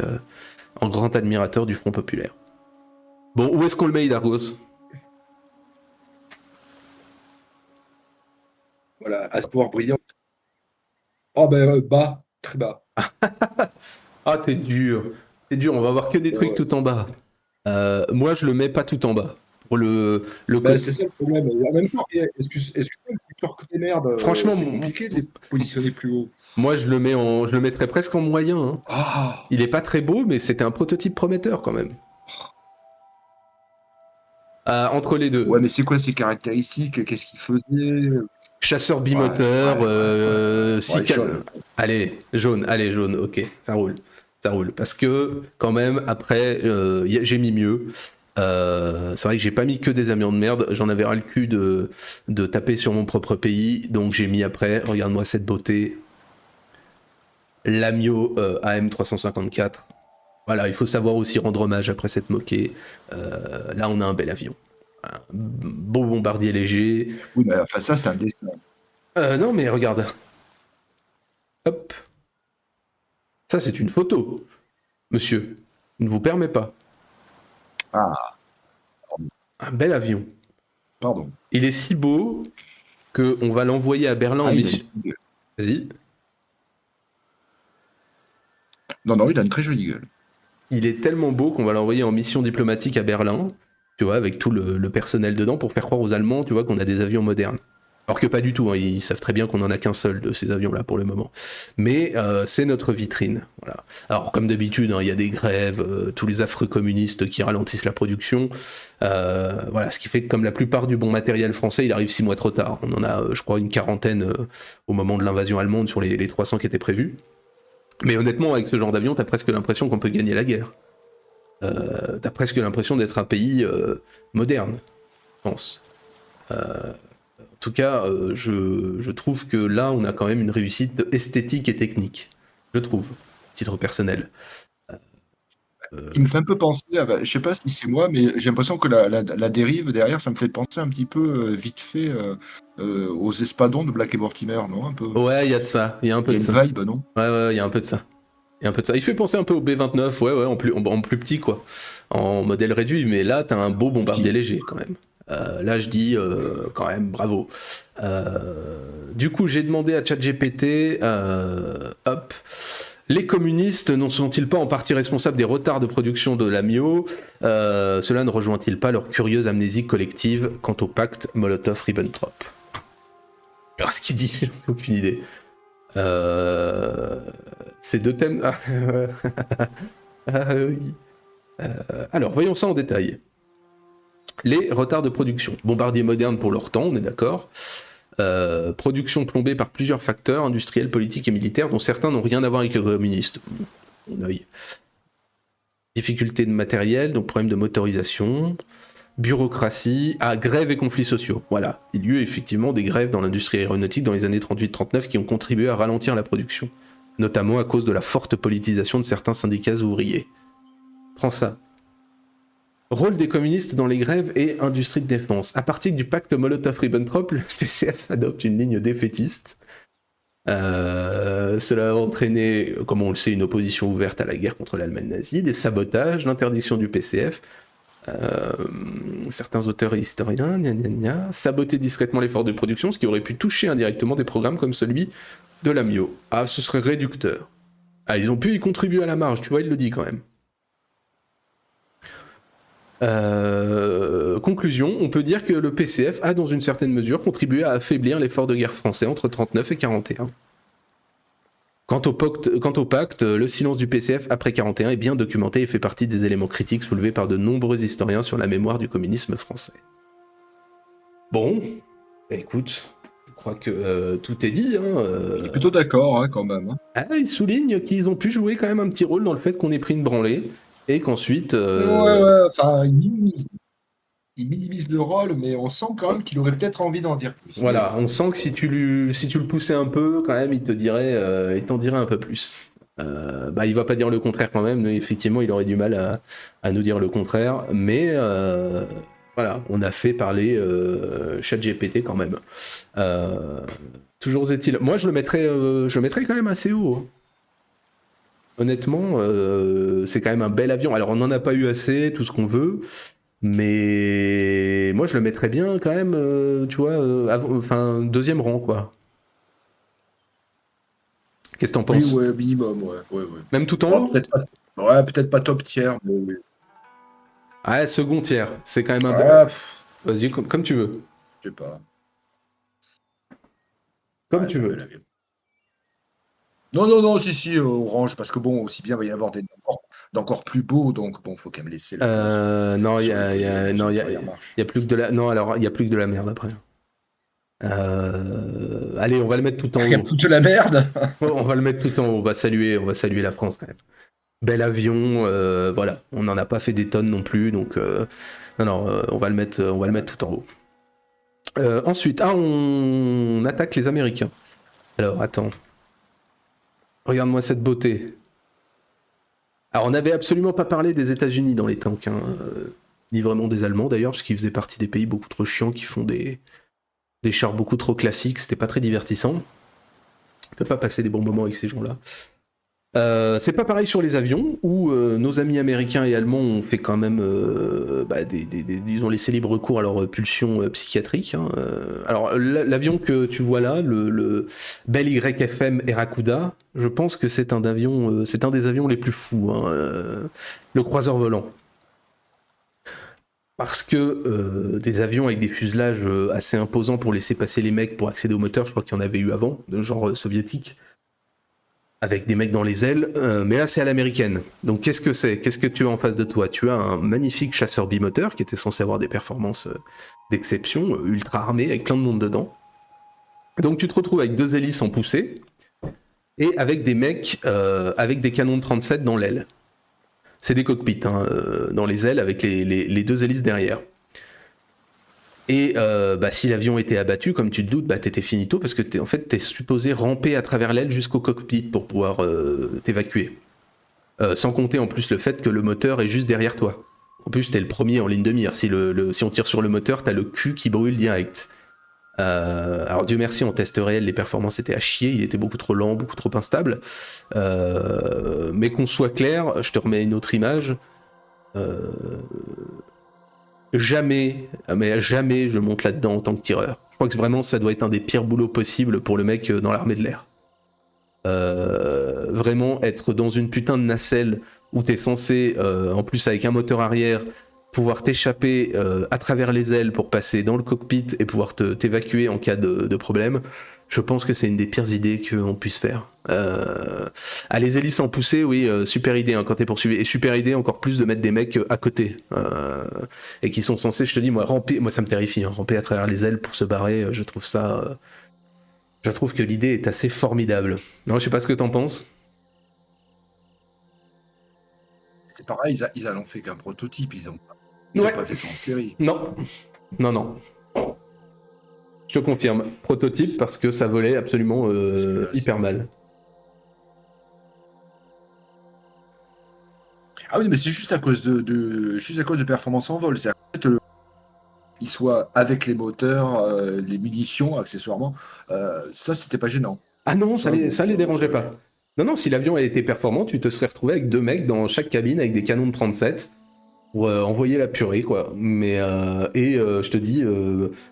en grand admirateur du Front populaire. Bon, où est-ce qu'on le met, Dargos ? Voilà, à ce pouvoir brillant. Oh ben bas, très bas. Ah, t'es dur, on va voir que des trucs tout en bas. Moi, je le mets pas tout en bas. Pour le c'est ça le problème. En même temps, est-ce que côté merde, franchement, c'est compliqué de les positionner plus haut. Moi, je le mettrais presque en moyen. Hein. Ah. Il est pas très beau, mais c'était un prototype prometteur quand même. Entre les deux. Ouais, mais c'est quoi ses caractéristiques? Qu'est-ce qu'il faisait? Chasseur bimoteur, jaune. Allez, jaune, ok, ça roule. Parce que, quand même, après, j'ai mis mieux. C'est vrai que j'ai pas mis que des amiants de merde, j'en avais ras le cul de taper sur mon propre pays, donc j'ai mis après, regarde-moi cette beauté, l'Amio AM354. Voilà, il faut savoir aussi rendre hommage après cette moquée. Là, on a un bel avion. Un beau bombardier léger. Oui, mais enfin, ça, c'est un dessin. Non, mais regarde. Hop. Ça, c'est une photo. Monsieur, ne vous permet pas. Ah. Un bel avion. Pardon. Il est si beau qu'on va l'envoyer à Berlin en mission. Vas-y. Non, il a une très jolie gueule. Il est tellement beau qu'on va l'envoyer en mission diplomatique à Berlin, tu vois, avec tout le personnel dedans pour faire croire aux Allemands, tu vois, qu'on a des avions modernes. Alors que pas du tout, hein, ils savent très bien qu'on en a qu'un seul de ces avions-là pour le moment. Mais c'est notre vitrine, voilà. Alors comme d'habitude, hein, il y a des grèves, tous les affreux communistes qui ralentissent la production, voilà, ce qui fait que comme la plupart du bon matériel français, il arrive 6 mois trop tard. On en a, je crois, une quarantaine au moment de l'invasion allemande sur les 300 qui étaient prévus. Mais honnêtement, avec ce genre d'avion, t'as presque l'impression qu'on peut gagner la guerre. T'as presque l'impression d'être un pays moderne, je pense. En tout cas, je trouve que là, on a quand même une réussite esthétique et technique. Je trouve, titre personnel. Il me fait un peu penser, je sais pas si c'est moi, mais j'ai l'impression que la dérive derrière, ça me fait penser un petit peu, vite fait, aux espadons de Black et Mortimer, non? Un peu. Ouais, il y a de ça, il y a un peu de ça. Il y a une vibe, non? Ouais, il y a un peu de ça. Il fait penser un peu au B-29, ouais, en plus petit, quoi. En modèle réduit, mais là, t'as un beau bombardier léger, quand même. Là, je dis, quand même, bravo. Du coup, j'ai demandé à ChatGPT, hop, les communistes n'en sont-ils pas en partie responsables des retards de production de l'Amio? Cela ne rejoint-il pas leur curieuse amnésie collective quant au pacte Molotov-Ribbentrop? Alors, ce qu'il dit, j'en ai aucune idée. Ces deux thèmes. Oui. Alors, voyons ça en détail. Les retards de production. Bombardiers modernes pour leur temps, on est d'accord. Production plombée par plusieurs facteurs industriels, politiques et militaires, dont certains n'ont rien à voir avec les communistes. Mon œil. Difficultés de matériel, donc problème de motorisation. Bureaucratie, grève et conflits sociaux. Voilà, il y a eu effectivement des grèves dans l'industrie aéronautique dans les années 38-39 qui ont contribué à ralentir la production, notamment à cause de la forte politisation de certains syndicats ouvriers. Prends ça. Rôle des communistes dans les grèves et industrie de défense. À partir du pacte Molotov-Ribbentrop, le PCF adopte une ligne défaitiste. Cela a entraîné, comme on le sait, une opposition ouverte à la guerre contre l'Allemagne nazie, des sabotages, l'interdiction du PCF. Certains auteurs et historiens, saboter discrètement l'effort de production, ce qui aurait pu toucher indirectement des programmes comme celui de l'AMIO. Ah, ce serait réducteur. Ah, ils ont pu y contribuer à la marge, tu vois, il le dit quand même. Conclusion, on peut dire que le PCF a dans une certaine mesure contribué à affaiblir l'effort de guerre français entre 1939 et 1941. Quant au pacte, le silence du PCF après 1941 est bien documenté et fait partie des éléments critiques soulevés par de nombreux historiens sur la mémoire du communisme français. Bon, écoute, je crois que tout est dit. Il est plutôt d'accord, quand même. Ah, il souligne qu'ils ont pu jouer quand même un petit rôle dans le fait qu'on ait pris une branlée et qu'ensuite... Ouais, enfin, il minimise le rôle, mais on sent quand même qu'il aurait peut-être envie d'en dire plus. Voilà, on sent que si tu le poussais un peu, quand même, il t'en dirait un peu plus. Il va pas dire le contraire quand même, mais effectivement, il aurait du mal à nous dire le contraire, mais voilà, on a fait parler ChatGPT quand même. Toujours est-il, moi je le mettrais quand même assez haut. Hein. Honnêtement, c'est quand même un bel avion. Alors on n'en a pas eu assez, tout ce qu'on veut, mais moi je le mettrais bien quand même, tu vois, deuxième rang quoi. Qu'est-ce que t'en penses? Oui, ouais, minimum, ouais. Même tout en haut? Peut-être pas top tiers, mais oui. Ouais, second tiers, c'est quand même un Ouais, Vas-y, comme tu veux. je sais pas. Comme Ouais, tu c'est un veux. bel avion. Non, si, orange, parce que bon, aussi bien il va y avoir d'encore plus beaux, donc bon, faut quand même laisser la place Non, il y sur a, une première marche. y a plus que de la. Non, alors il y a plus que de la merde après. Allez, on va le mettre tout en Il y a haut. toute la merde. On va le mettre tout en haut. On va saluer la France quand même. Bel avion, voilà. On n'en a pas fait des tonnes non plus, donc on va le mettre tout en haut. Ensuite, on attaque les Américains. Alors, attends. Regarde-moi cette beauté. Alors, on n'avait absolument pas parlé des États-Unis dans les tanks, ni vraiment des Allemands d'ailleurs, parce qu'ils faisaient partie des pays beaucoup trop chiants qui font des chars beaucoup trop classiques. C'était pas très divertissant. On peut pas passer des bons moments avec ces gens-là. C'est pas pareil sur les avions, où nos amis américains et allemands ont fait quand même disons laissé libre cours à leur pulsion psychiatrique. Hein. Alors l'avion que tu vois là, le Bell YFM Erakuda, je pense que c'est un des avions les plus fous, hein, le croiseur volant. Parce que des avions avec des fuselages assez imposants pour laisser passer les mecs pour accéder au moteur, je crois qu'il y en avait eu avant, de genre soviétique. Avec des mecs dans les ailes, mais là c'est à l'américaine. Donc qu'est-ce que c'est? Qu'est-ce que tu as en face de toi? Tu as un magnifique chasseur bimoteur qui était censé avoir des performances d'exception, ultra armé, avec plein de monde dedans. Donc tu te retrouves avec deux hélices en poussée, et avec des mecs avec des canons de 37 dans l'aile. C'est des cockpits dans les ailes avec les deux hélices derrière. Et si l'avion était abattu, comme tu te doutes, t'étais finito parce que t'es supposé ramper à travers l'aile jusqu'au cockpit pour pouvoir t'évacuer. Sans compter en plus le fait que le moteur est juste derrière toi. En plus, t'es le premier en ligne de mire. Si on tire sur le moteur, t'as le cul qui brûle direct. Alors Dieu merci, en test réel, les performances étaient à chier, il était beaucoup trop lent, beaucoup trop instable. Mais qu'on soit clair, je te remets une autre image. Jamais je monte là-dedans en tant que tireur. Je crois que vraiment ça doit être un des pires boulots possibles pour le mec dans l'armée de l'air. Vraiment être dans une putain de nacelle où t'es censé, en plus avec un moteur arrière, pouvoir t'échapper à travers les ailes pour passer dans le cockpit et pouvoir t'évacuer en cas de problème. Je pense que c'est une des pires idées qu'on puisse faire. Les hélices en poussée, oui, super idée quand t'es poursuivi. Et super idée encore plus de mettre des mecs à côté. Et qui sont censés, je te dis, ramper, moi ça me terrifie, ramper à travers les ailes pour se barrer, je trouve ça... je trouve que l'idée est assez formidable. Non, je sais pas ce que t'en penses. C'est pareil, ils en ont fait qu'un prototype, ils ont pas fait ça en série. Non. Je te confirme, prototype parce que ça volait absolument hyper mal. Ah oui, mais c'est juste à cause juste à cause de performance en vol. C'est en fait, il soit avec les moteurs, les munitions, accessoirement. Ça, c'était pas gênant. Ah non, Ça, bon, ça les ça dérangeait allait. pas. Non, non, si l'avion a été performant, tu te serais retrouvé avec 2 mecs dans chaque cabine avec des canons de 37 pour envoyer la purée, quoi. Mais, je te dis,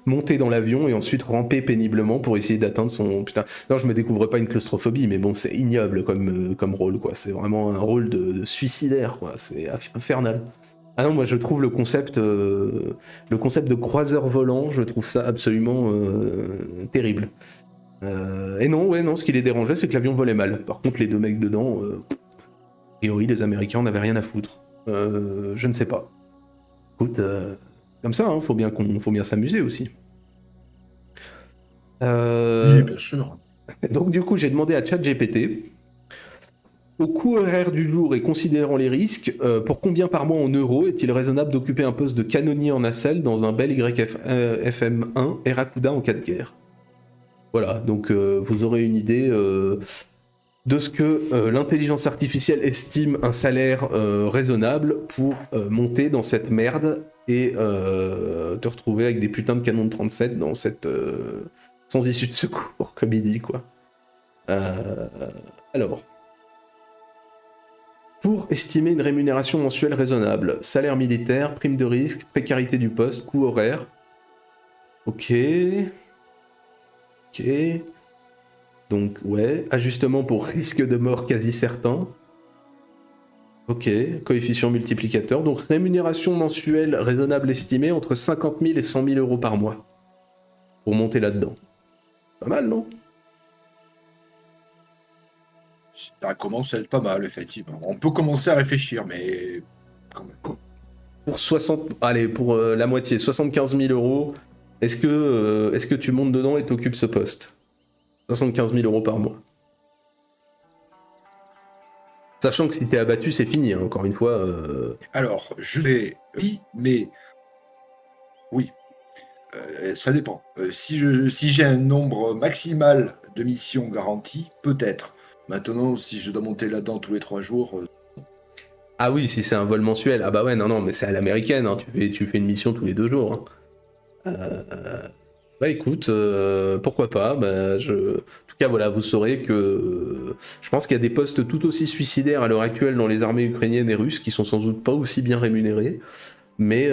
monter dans l'avion et ensuite ramper péniblement pour essayer d'atteindre son... Putain, non, je me découvre pas une claustrophobie, mais bon, c'est ignoble comme rôle, quoi. C'est vraiment un rôle de suicidaire, quoi. C'est infernal. Ah non, moi je trouve le concept de croiseur volant, je trouve ça absolument terrible. Et non, ouais, non, ce qui les dérangeait, c'est que l'avion volait mal. Par contre, les 2 mecs dedans, a priori, les Américains n'avaient rien à foutre. Je ne sais pas. Écoute, comme ça, hein, faut bien s'amuser aussi. Oui, bien sûr. Donc du coup, j'ai demandé à ChatGPT, au coût horaire du jour et considérant les risques, pour combien par mois en euros est-il raisonnable d'occuper un poste de canonnier en nacelle dans un Bell YFM-1 Erakuda en cas de guerre? Voilà, donc vous aurez une idée de ce que l'intelligence artificielle estime un salaire raisonnable pour monter dans cette merde et te retrouver avec des putains de canons de 37 dans cette... sans issue de secours, comme il dit, quoi. Alors, pour estimer une rémunération mensuelle raisonnable, salaire militaire, prime de risque, précarité du poste, coût horaire. Ok. Ok. Donc, ouais, ajustement pour risque de mort quasi certain. Ok, coefficient multiplicateur. Donc, rémunération mensuelle raisonnable estimée entre 50 000 et 100 000 euros par mois. Pour monter là-dedans. Pas mal, non? Ça commence à être pas mal, effectivement. On peut commencer à réfléchir, mais quand même. Pour 60... Allez, pour la moitié, 75 000 euros, est-ce que tu montes dedans et t'occupes ce poste? 75 000 euros par mois. Sachant que si t'es abattu, c'est fini, hein, encore une fois. Alors, je vais... Oui, mais... Oui, ça dépend. Si j'ai un nombre maximal de missions garanties, peut-être. Maintenant, si je dois monter là-dedans tous les 3 jours, Ah oui, si c'est un vol mensuel. Ah bah ouais, non, non, mais c'est à l'américaine, hein, tu fais une mission tous les 2 jours. Hein. Bah écoute, pourquoi pas. En tout cas, voilà, vous saurez que je pense qu'il y a des postes tout aussi suicidaires à l'heure actuelle dans les armées ukrainiennes et russes qui sont sans doute pas aussi bien rémunérés. Mais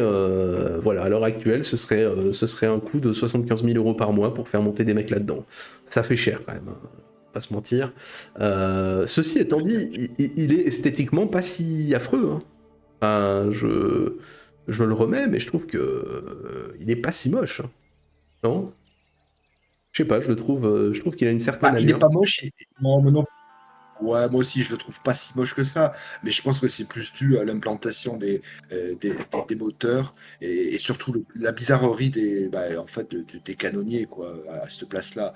voilà, à l'heure actuelle, ce serait un coût de 75 000 euros par mois pour faire monter des mecs là-dedans. Ça fait cher quand même, hein, pas se mentir. Ceci étant dit, il est esthétiquement pas si affreux. Hein. Enfin, je le remets, mais je trouve que il est pas si moche. Hein. Non? Je sais pas, je trouve qu'il a une certaine il est allure. pas moche. Non, mais non. Ouais, moi aussi, je le trouve pas si moche que ça, mais je pense que c'est plus dû à l'implantation des moteurs et surtout la bizarrerie en fait, des canonniers, quoi, à cette place-là.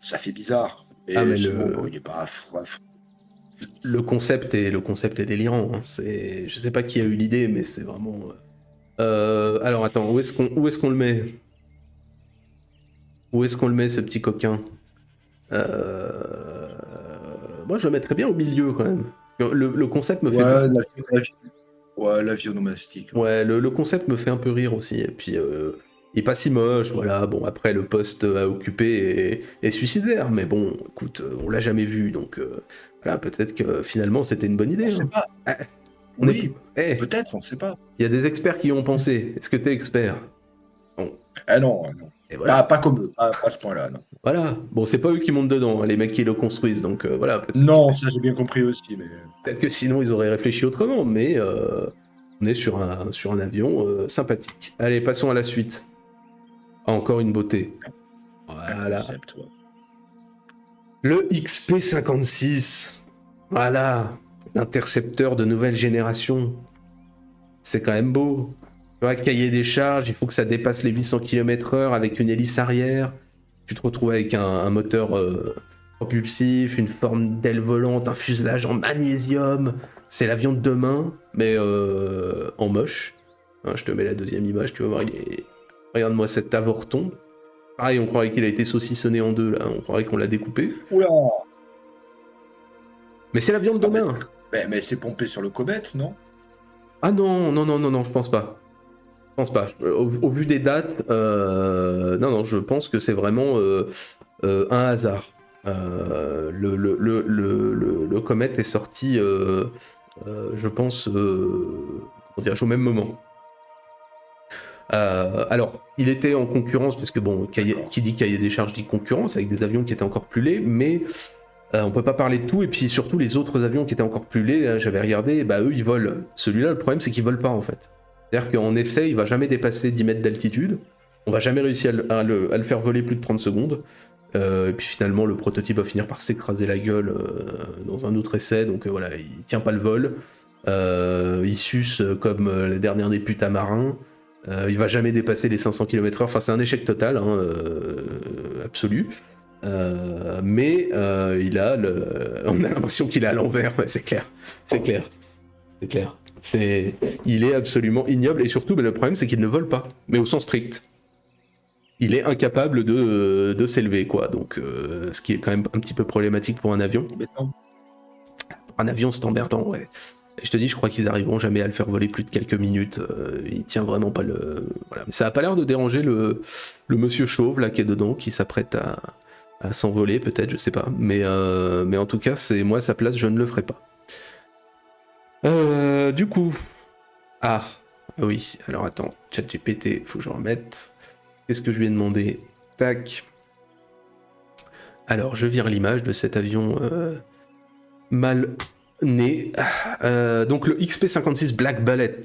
Ça fait bizarre. Ah, Et mais sinon, bon, il est pas affreux. le concept est délirant. Hein. Je sais pas qui a eu l'idée, mais c'est vraiment. Alors attends, où est-ce qu'on le met? Où est-ce qu'on le met, ce petit coquin? Moi, je le mettrais bien au milieu quand même. Le concept me fait. Ouais, ouais, l'avionomastique. Ouais. Ouais, le concept me fait un peu rire aussi. Et puis, il est pas si moche, voilà. Bon, après, le poste à occuper est suicidaire, mais bon, écoute, on l'a jamais vu, donc voilà, peut-être que finalement, c'était une bonne On idée. sait Hein. pas. Ah, on est. Oui, Eh, peut-être, on sait pas. il y a des experts qui y ont pensé. Est-ce que t'es expert? Bon, Ah non, non. et voilà. Pas comme eux, pas à ce point-là, non. Voilà. Bon, c'est pas eux qui montent dedans, hein, les mecs qui le construisent, donc voilà, Non, ça j'ai bien compris aussi, mais... peut-être que sinon ils auraient réfléchi autrement, mais on est sur un avion sympathique. Allez, passons à la suite. Ah, encore une beauté. Un Voilà. concept, ouais. Le XP-56. Voilà. L'intercepteur de nouvelle génération. C'est quand même beau. Tu vois, cahier des charges, il faut que ça dépasse les 800 km/h avec une hélice arrière. Tu te retrouves avec un moteur propulsif, une forme d'aile volante, un fuselage en magnésium. C'est l'avion de demain, mais en moche. Hein, je te mets la deuxième image, tu vas voir, regarde-moi cet avorton. Pareil, on croirait qu'il a été saucissonné en deux, là. On croirait qu'on l'a découpé. Oula! Mais c'est l'avion de Ah, demain. mais c'est pompé sur le Comet, non? Ah non, non, non, non, non, je pense pas. Je pense pas. Au vu des dates, non, non, je pense que c'est vraiment un hasard. Le comète est sorti, je pense, comment dire, au même moment. Alors, il était en concurrence, parce que bon, qui dit cahier des charges dit concurrence, avec des avions qui étaient encore plus laids, mais on peut pas parler de tout, et puis surtout les autres avions qui étaient encore plus laids, j'avais regardé, bah eux ils volent. Celui-là, le problème c'est qu'ils volent pas en fait. C'est-à-dire qu'en essai, il va jamais dépasser 10 mètres d'altitude, on va jamais réussir à le faire voler plus de 30 secondes, et puis finalement le prototype va finir par s'écraser la gueule dans un autre essai, donc voilà, il tient pas le vol, il suce comme la dernière des putains marins, il va jamais dépasser les 500 km/h, enfin c'est un échec total, hein, absolu. Mais on a l'impression qu'il est à l'envers, ouais, c'est clair, c'est clair, c'est clair. Il est absolument ignoble, et surtout, le problème c'est qu'il ne vole pas, mais au sens strict. Il est incapable de s'élever, quoi. Donc, ce qui est quand même un petit peu problématique pour un avion. Pour un avion, c'est emmerdant, ouais. Et je te dis, je crois qu'ils arriveront jamais à le faire voler plus de quelques minutes. Il tient vraiment pas le. Voilà. Mais ça a pas l'air de déranger le monsieur chauve là qui est dedans, qui s'apprête à s'envoler, peut-être, je sais pas. Mais en tout cas, c'est moi à sa place, je ne le ferai pas. Du coup. Ah oui, alors attends, ChatGPT, faut que je remette. Qu'est-ce que je lui ai demandé? Tac. Alors, je vire l'image de cet avion mal né. Donc, le XP-56 Black Ballet,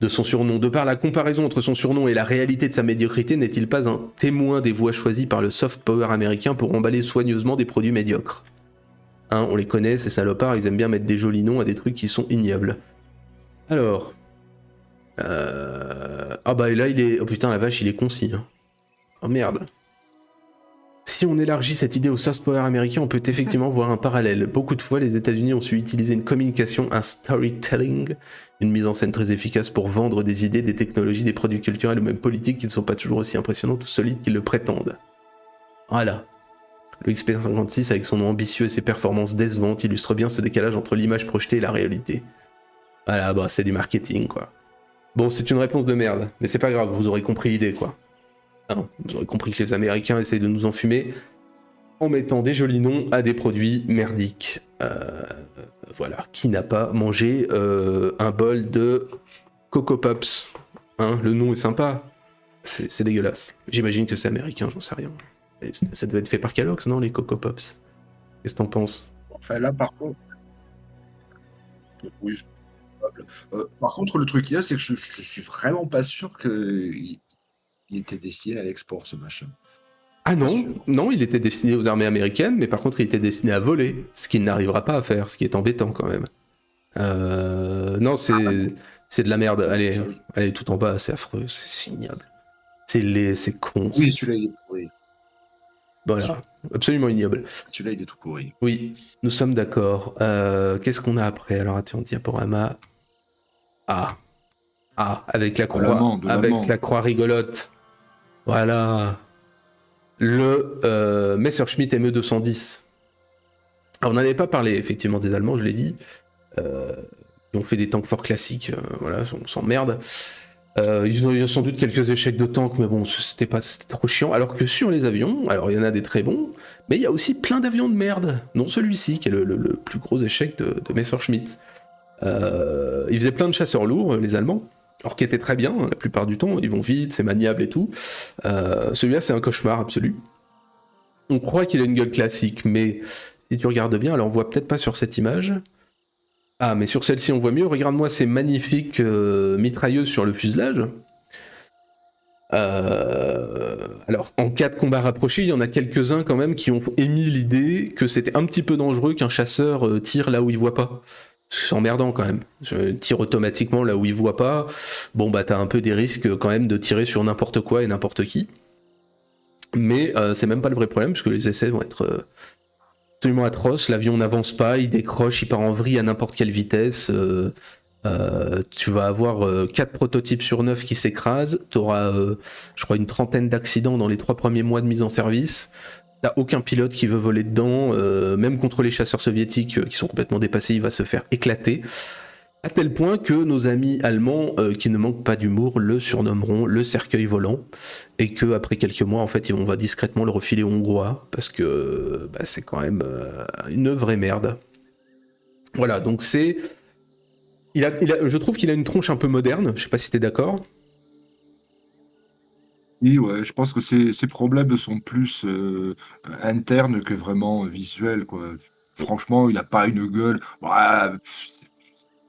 de son surnom. De par la comparaison entre son surnom et la réalité de sa médiocrité, n'est-il pas un témoin des voies choisies par le soft power américain pour emballer soigneusement des produits médiocres? Hein, on les connaît, ces salopards, ils aiment bien mettre des jolis noms à des trucs qui sont ignobles. Alors... Ah bah là il est... Oh putain la vache, il est concis. Hein. Oh merde. Si on élargit cette idée au soft power américain, on peut effectivement voir un parallèle. Beaucoup de fois, les États-Unis ont su utiliser une communication, un storytelling, une mise en scène très efficace pour vendre des idées, des technologies, des produits culturels ou même politiques qui ne sont pas toujours aussi impressionnantes ou solides qu'ils le prétendent. Voilà. Le XP56, avec son nom ambitieux et ses performances décevantes, illustre bien ce décalage entre l'image projetée et la réalité. Voilà, bah c'est du marketing, quoi. Bon, c'est une réponse de merde, mais c'est pas grave, vous aurez compris l'idée, quoi. Non, vous aurez compris que les Américains essayent de nous enfumer en mettant des jolis noms à des produits merdiques. Voilà, qui n'a pas mangé un bol de Coco Pops, hein, le nom est sympa, c'est dégueulasse. J'imagine que c'est américain, j'en sais rien. Ça devait être fait par Kellogg's, non, les Coco Pops? Qu'est-ce que t'en penses? Enfin, là, par contre, oui. Par contre, le truc qu'il y a, c'est que je suis vraiment pas sûr qu'il était destiné à l'export, ce machin. Ah Pas non, sûr. non, il était destiné aux armées américaines, mais par contre il était destiné à voler, ce qu'il n'arrivera pas à faire, ce qui est embêtant quand même. Non, c'est de la merde. Allez, Ça, oui. allez, tout en bas, c'est affreux, c'est ignoble. C'est laid, c'est con. Oui, celui-là, il est pourri. Voilà, absolument ignoble. Celui-là, il est tout pourri. Oui, nous sommes d'accord. Qu'est-ce qu'on a après? Alors attends, diaporama. Ah, avec la croix, avec la croix rigolote. Voilà. Le Messerschmitt ME210. Alors, on n'en avait pas parlé, effectivement, des Allemands, je l'ai dit. Ils ont fait des tanks forts classiques, voilà, on s'emmerde. Ils ont eu sans doute quelques échecs de tanks, mais bon, c'était trop chiant. Alors que sur les avions, alors il y en a des très bons, mais il y a aussi plein d'avions de merde, dont celui-ci, qui est le plus gros échec de Messerschmitt. Ils faisaient plein de chasseurs lourds, les Allemands, alors qui étaient très bien, hein, la plupart du temps, ils vont vite, c'est maniable et tout. Celui-là, c'est un cauchemar absolu. On croit qu'il a une gueule classique, mais si tu regardes bien, alors on voit peut-être pas sur cette image. Ah, mais sur celle-ci, on voit mieux. Regarde-moi ces magnifiques mitrailleuses sur le fuselage. Alors, en cas de combat rapproché, il y en a quelques-uns quand même qui ont émis l'idée que c'était un petit peu dangereux qu'un chasseur tire là où il voit pas. C'est emmerdant quand même. Je tire automatiquement là où il voit pas. Bon, bah, t'as un peu des risques quand même de tirer sur n'importe quoi et n'importe qui. Mais c'est même pas le vrai problème, parce que les essais vont être absolument atroces. L'avion n'avance pas, il décroche, il part en vrille à n'importe quelle vitesse. Tu vas avoir 4 prototypes sur 9 qui s'écrasent. Tu auras, je crois, une trentaine d'accidents dans les 3 premiers mois de mise en service. T'as aucun pilote qui veut voler dedans. Même contre les chasseurs soviétiques qui sont complètement dépassés, il va se faire éclater. À tel point que nos amis allemands, qui ne manquent pas d'humour, le surnommeront le cercueil volant, et que après quelques mois, en fait, on va discrètement le refiler aux Hongrois, parce que c'est quand même une vraie merde. Voilà, donc c'est... je trouve qu'il a une tronche un peu moderne, je sais pas si t'es d'accord. Oui, ouais, je pense que ces problèmes sont plus internes que vraiment visuels, quoi. Franchement, il a pas une gueule. Ouais,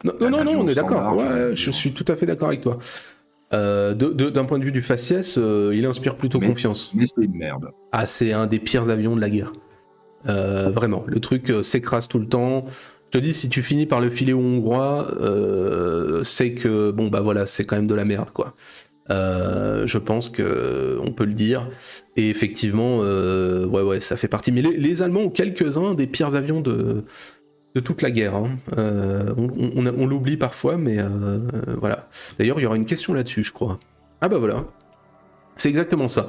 Non, c'est non, un non, on avion est d'accord, standard, j'ai envie de ouais, je dire. suis tout à fait d'accord avec toi. D'un point de vue du faciès, il inspire plutôt Mais, confiance. mais c'est une merde. Ah, c'est un des pires avions de la guerre. Vraiment, le truc s'écrase tout le temps. Je te dis, si tu finis par le filer aux Hongrois, c'est que, bon, bah voilà, c'est quand même de la merde, quoi. Je pense que on peut le dire. Et effectivement, ouais, ça fait partie. Mais les Allemands ont quelques-uns des pires avions de toute la guerre. Hein. On l'oublie parfois, mais voilà. D'ailleurs, il y aura une question là-dessus, je crois. Ah bah voilà. C'est exactement ça.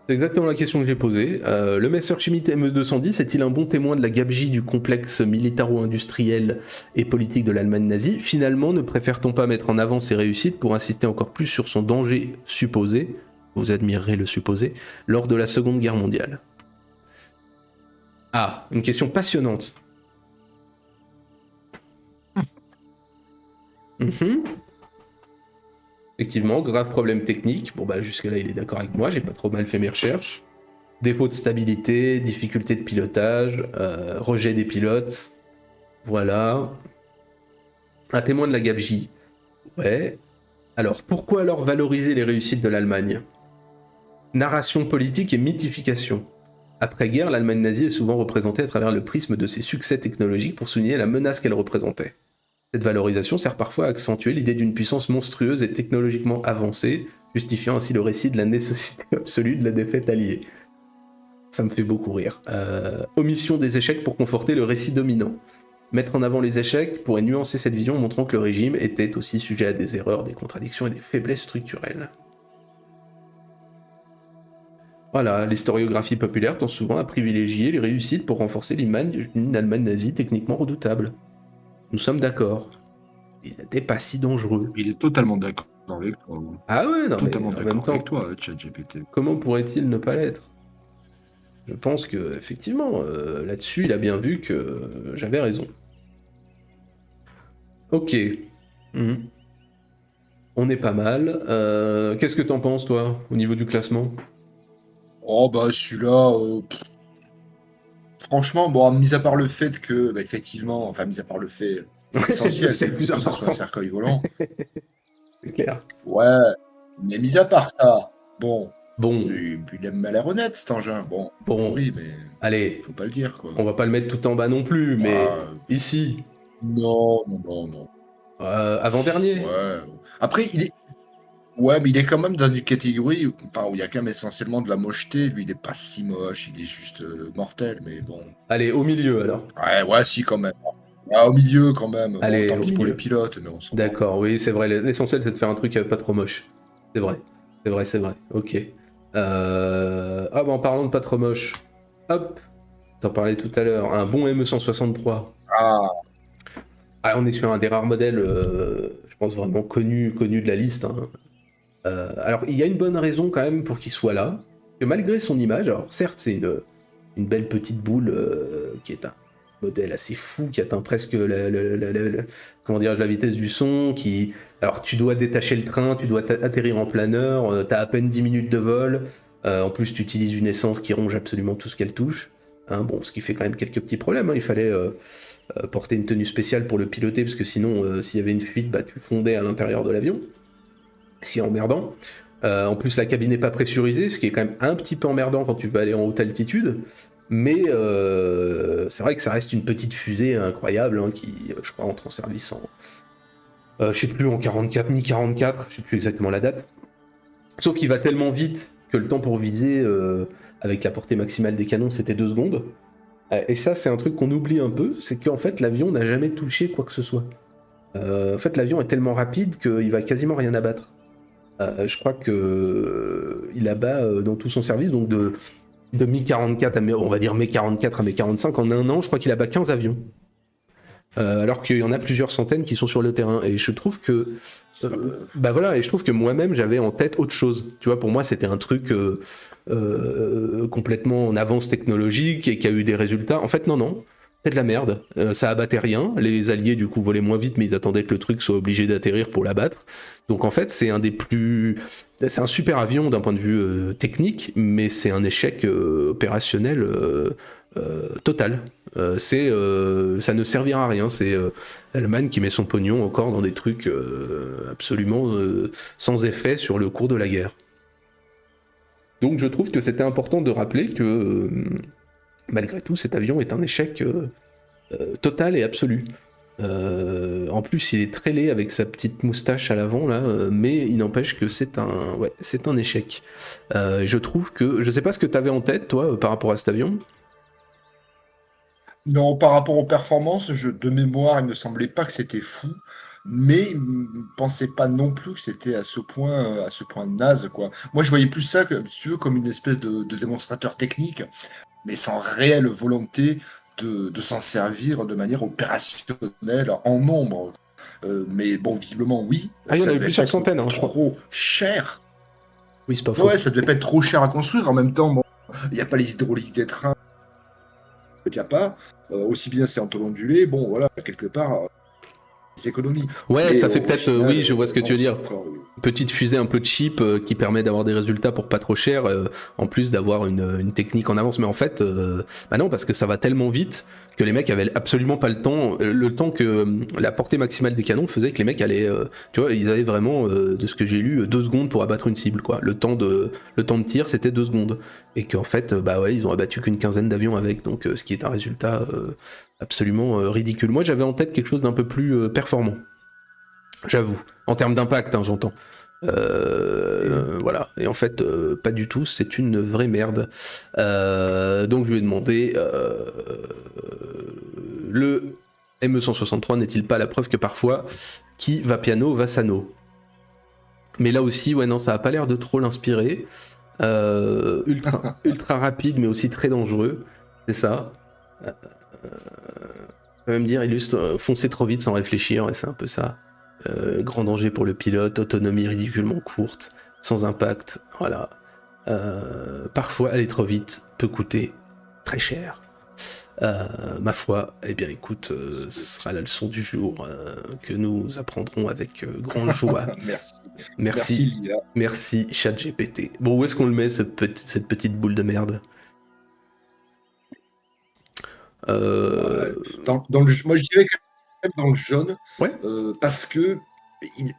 C'est exactement la question que j'ai posée. Le Messerschmitt ME-210 est-il un bon témoin de la gabegie du complexe militaro-industriel et politique de l'Allemagne nazie? Finalement, ne préfère-t-on pas mettre en avant ses réussites pour insister encore plus sur son danger supposé, vous admirerez le supposé, lors de la Seconde Guerre mondiale? Ah, une question passionnante. Mhm. Effectivement, grave problème technique. Bon bah jusque-là il est d'accord avec moi, j'ai pas trop mal fait mes recherches. Défaut de stabilité, difficulté de pilotage, rejet des pilotes, voilà. Un témoin de la gabegie. Ouais. Alors, pourquoi alors valoriser les réussites de l'Allemagne? Narration politique et mythification. Après-guerre, l'Allemagne nazie est souvent représentée à travers le prisme de ses succès technologiques pour souligner la menace qu'elle représentait. Cette valorisation sert parfois à accentuer l'idée d'une puissance monstrueuse et technologiquement avancée, justifiant ainsi le récit de la nécessité absolue de la défaite alliée. Ça me fait beaucoup rire. Omission des échecs pour conforter le récit dominant. Mettre en avant les échecs pourrait nuancer cette vision, montrant que le régime était aussi sujet à des erreurs, des contradictions et des faiblesses structurelles. Voilà, l'historiographie populaire tend souvent à privilégier les réussites pour renforcer l'image d'une Allemagne nazie techniquement redoutable. Nous sommes d'accord. Il n'était pas si dangereux. Il est totalement d'accord avec toi. Ah ouais, non mais Totalement en même d'accord avec temps, toi, ChatGPT. comment pourrait-il ne pas l'être? Je pense que effectivement, là-dessus, il a bien vu que j'avais raison. Ok. Mhm. On est pas mal. Qu'est-ce que t'en penses, toi, au niveau du classement? Oh bah celui-là, franchement, bon, mis à part le fait que, bah, effectivement, enfin, mis à part le fait essentiel, C'est le plus que ce soit un important. cercueil volant, C'est clair. ouais, mais mis à part ça, bon, Bon, il aime mal l'air honnête, cet engin, bon, bon. pourri, mais Allez, faut pas le dire, quoi. on va pas le mettre tout en bas non plus, mais Ah, ici, non, non, non, non, avant-dernier. ouais. Après, ouais, mais il est quand même dans une catégorie où il y a quand même essentiellement de la mocheté, lui, il est pas si moche, il est juste mortel, mais bon. Allez, au milieu alors. Ouais, ouais, si, quand même. Ouais, au milieu, quand même. Bon, Allez, tant au pis pour les milieu. pilotes, mais on s'en branle. D'accord, oui, c'est vrai. L'essentiel, c'est de faire un truc pas trop moche. C'est vrai. C'est vrai, c'est vrai. Ok. Ah bah en parlant de pas trop moche. Hop, t'en parlais tout à l'heure. Un bon ME163. Ah, Ah, on est sur un des rares modèles, je pense vraiment connu de la liste. Hein. Alors, il y a une bonne raison quand même pour qu'il soit là. Que malgré son image, alors certes, c'est une belle petite boule qui est un modèle assez fou, qui atteint presque comment dirais-je, la vitesse du son, qui... Alors, tu dois détacher le train, tu dois atterrir en planeur, t'as à peine 10 minutes de vol, en plus, tu utilises une essence qui ronge absolument tout ce qu'elle touche. Hein, bon, ce qui fait quand même quelques petits problèmes. Hein. Il fallait porter une tenue spéciale pour le piloter, parce que sinon, s'il y avait une fuite, bah, tu fondais à l'intérieur de l'avion. Si emmerdant. En plus, la cabine n'est pas pressurisée, ce qui est quand même un petit peu emmerdant quand tu veux aller en haute altitude. Mais c'est vrai que ça reste une petite fusée incroyable hein, qui, je crois, entre en service en. Je sais plus, en 44, mi-44, je sais plus exactement la date. Sauf qu'il va tellement vite que le temps pour viser, avec la portée maximale des canons, c'était 2 secondes. Et ça, c'est un truc qu'on oublie un peu, c'est qu'en fait, l'avion n'a jamais touché quoi que ce soit. En fait, l'avion est tellement rapide qu'il va quasiment rien abattre. Je crois que il abat dans tout son service, donc de mi-44 à on va dire mai 44 à mai 45 en un an, je crois qu'il abat 15 avions. alors qu'il y en a plusieurs centaines qui sont sur le terrain. Et je trouve que, C'est pas beaucoup. bah voilà, et je trouve que moi-même j'avais en tête autre chose. Tu vois, pour moi c'était un truc complètement en avance technologique et qui a eu des résultats. En fait, non. C'est de la merde. Ça abattait rien. Les alliés du coup volaient moins vite, mais ils attendaient que le truc soit obligé d'atterrir pour l'abattre. Donc en fait, c'est un super avion d'un point de vue technique, mais c'est un échec opérationnel total. Ça ne servira à rien. C'est l'Allemagne qui met son pognon encore dans des trucs absolument sans effet sur le cours de la guerre. Donc je trouve que c'était important de rappeler que malgré tout, cet avion est un échec total et absolu. En plus, il est très laid avec sa petite moustache à l'avant là, mais il n'empêche que c'est un échec. Je trouve que, je sais pas ce que t'avais en tête toi par rapport à cet avion. Non, par rapport aux performances, de mémoire, il me semblait pas que c'était fou, mais je pensais pas non plus que c'était à ce point naze, quoi. Moi, je voyais plus ça, si tu veux, comme une espèce de démonstrateur technique, mais sans réelle volonté de s'en servir de manière opérationnelle en nombre. Mais bon, visiblement, oui, Ah, il y en ça avait devait pas plusieurs être centaines, hein, je crois. trop cher. Oui, c'est pas faux. Ouais, ça devait pas être trop cher à construire. En même temps, bon, il n'y a pas les hydrauliques des trains, il n'y a pas. Aussi bien c'est en tôle ondulée, bon, voilà, quelque part, des économies. Ouais, Mais ça fait au peut-être, final, oui, je vois ce que tu non, veux c'est dire. encore. Petite fusée un peu cheap qui permet d'avoir des résultats pour pas trop cher, en plus d'avoir une technique en avance. Mais en fait, bah non, parce que ça va tellement vite que les mecs avaient absolument pas le temps que la portée maximale des canons faisait que les mecs allaient, tu vois, ils avaient vraiment, de ce que j'ai lu, 2 secondes pour abattre une cible, quoi. Le temps de tir, c'était 2 secondes. Et qu'en fait, bah ouais, ils ont abattu qu'une quinzaine d'avions avec, donc ce qui est un résultat absolument ridicule. Moi, j'avais en tête quelque chose d'un peu plus performant. J'avoue, en termes d'impact, hein, j'entends. Voilà, et en fait, pas du tout, c'est une vraie merde. Donc je lui ai demandé le ME163 n'est-il pas la preuve que parfois, qui va piano va sano. Mais là aussi, ouais, non, ça a pas l'air de trop l'inspirer. Ultra rapide, mais aussi très dangereux, c'est ça. On va me dire, illustre, foncer trop vite sans réfléchir, et c'est un peu ça. Grand danger pour le pilote, autonomie ridiculement courte, sans impact, voilà. Parfois, aller trop vite peut coûter très cher. Ma foi, eh bien écoute, ce sera la leçon du jour que nous apprendrons avec grande joie. Merci. Merci, Merci, Lia. merci ChatGPT. Bon, où est-ce qu'on le met, cette petite boule de merde? Ouais, moi, je dirais que même dans le jaune, Ouais. parce que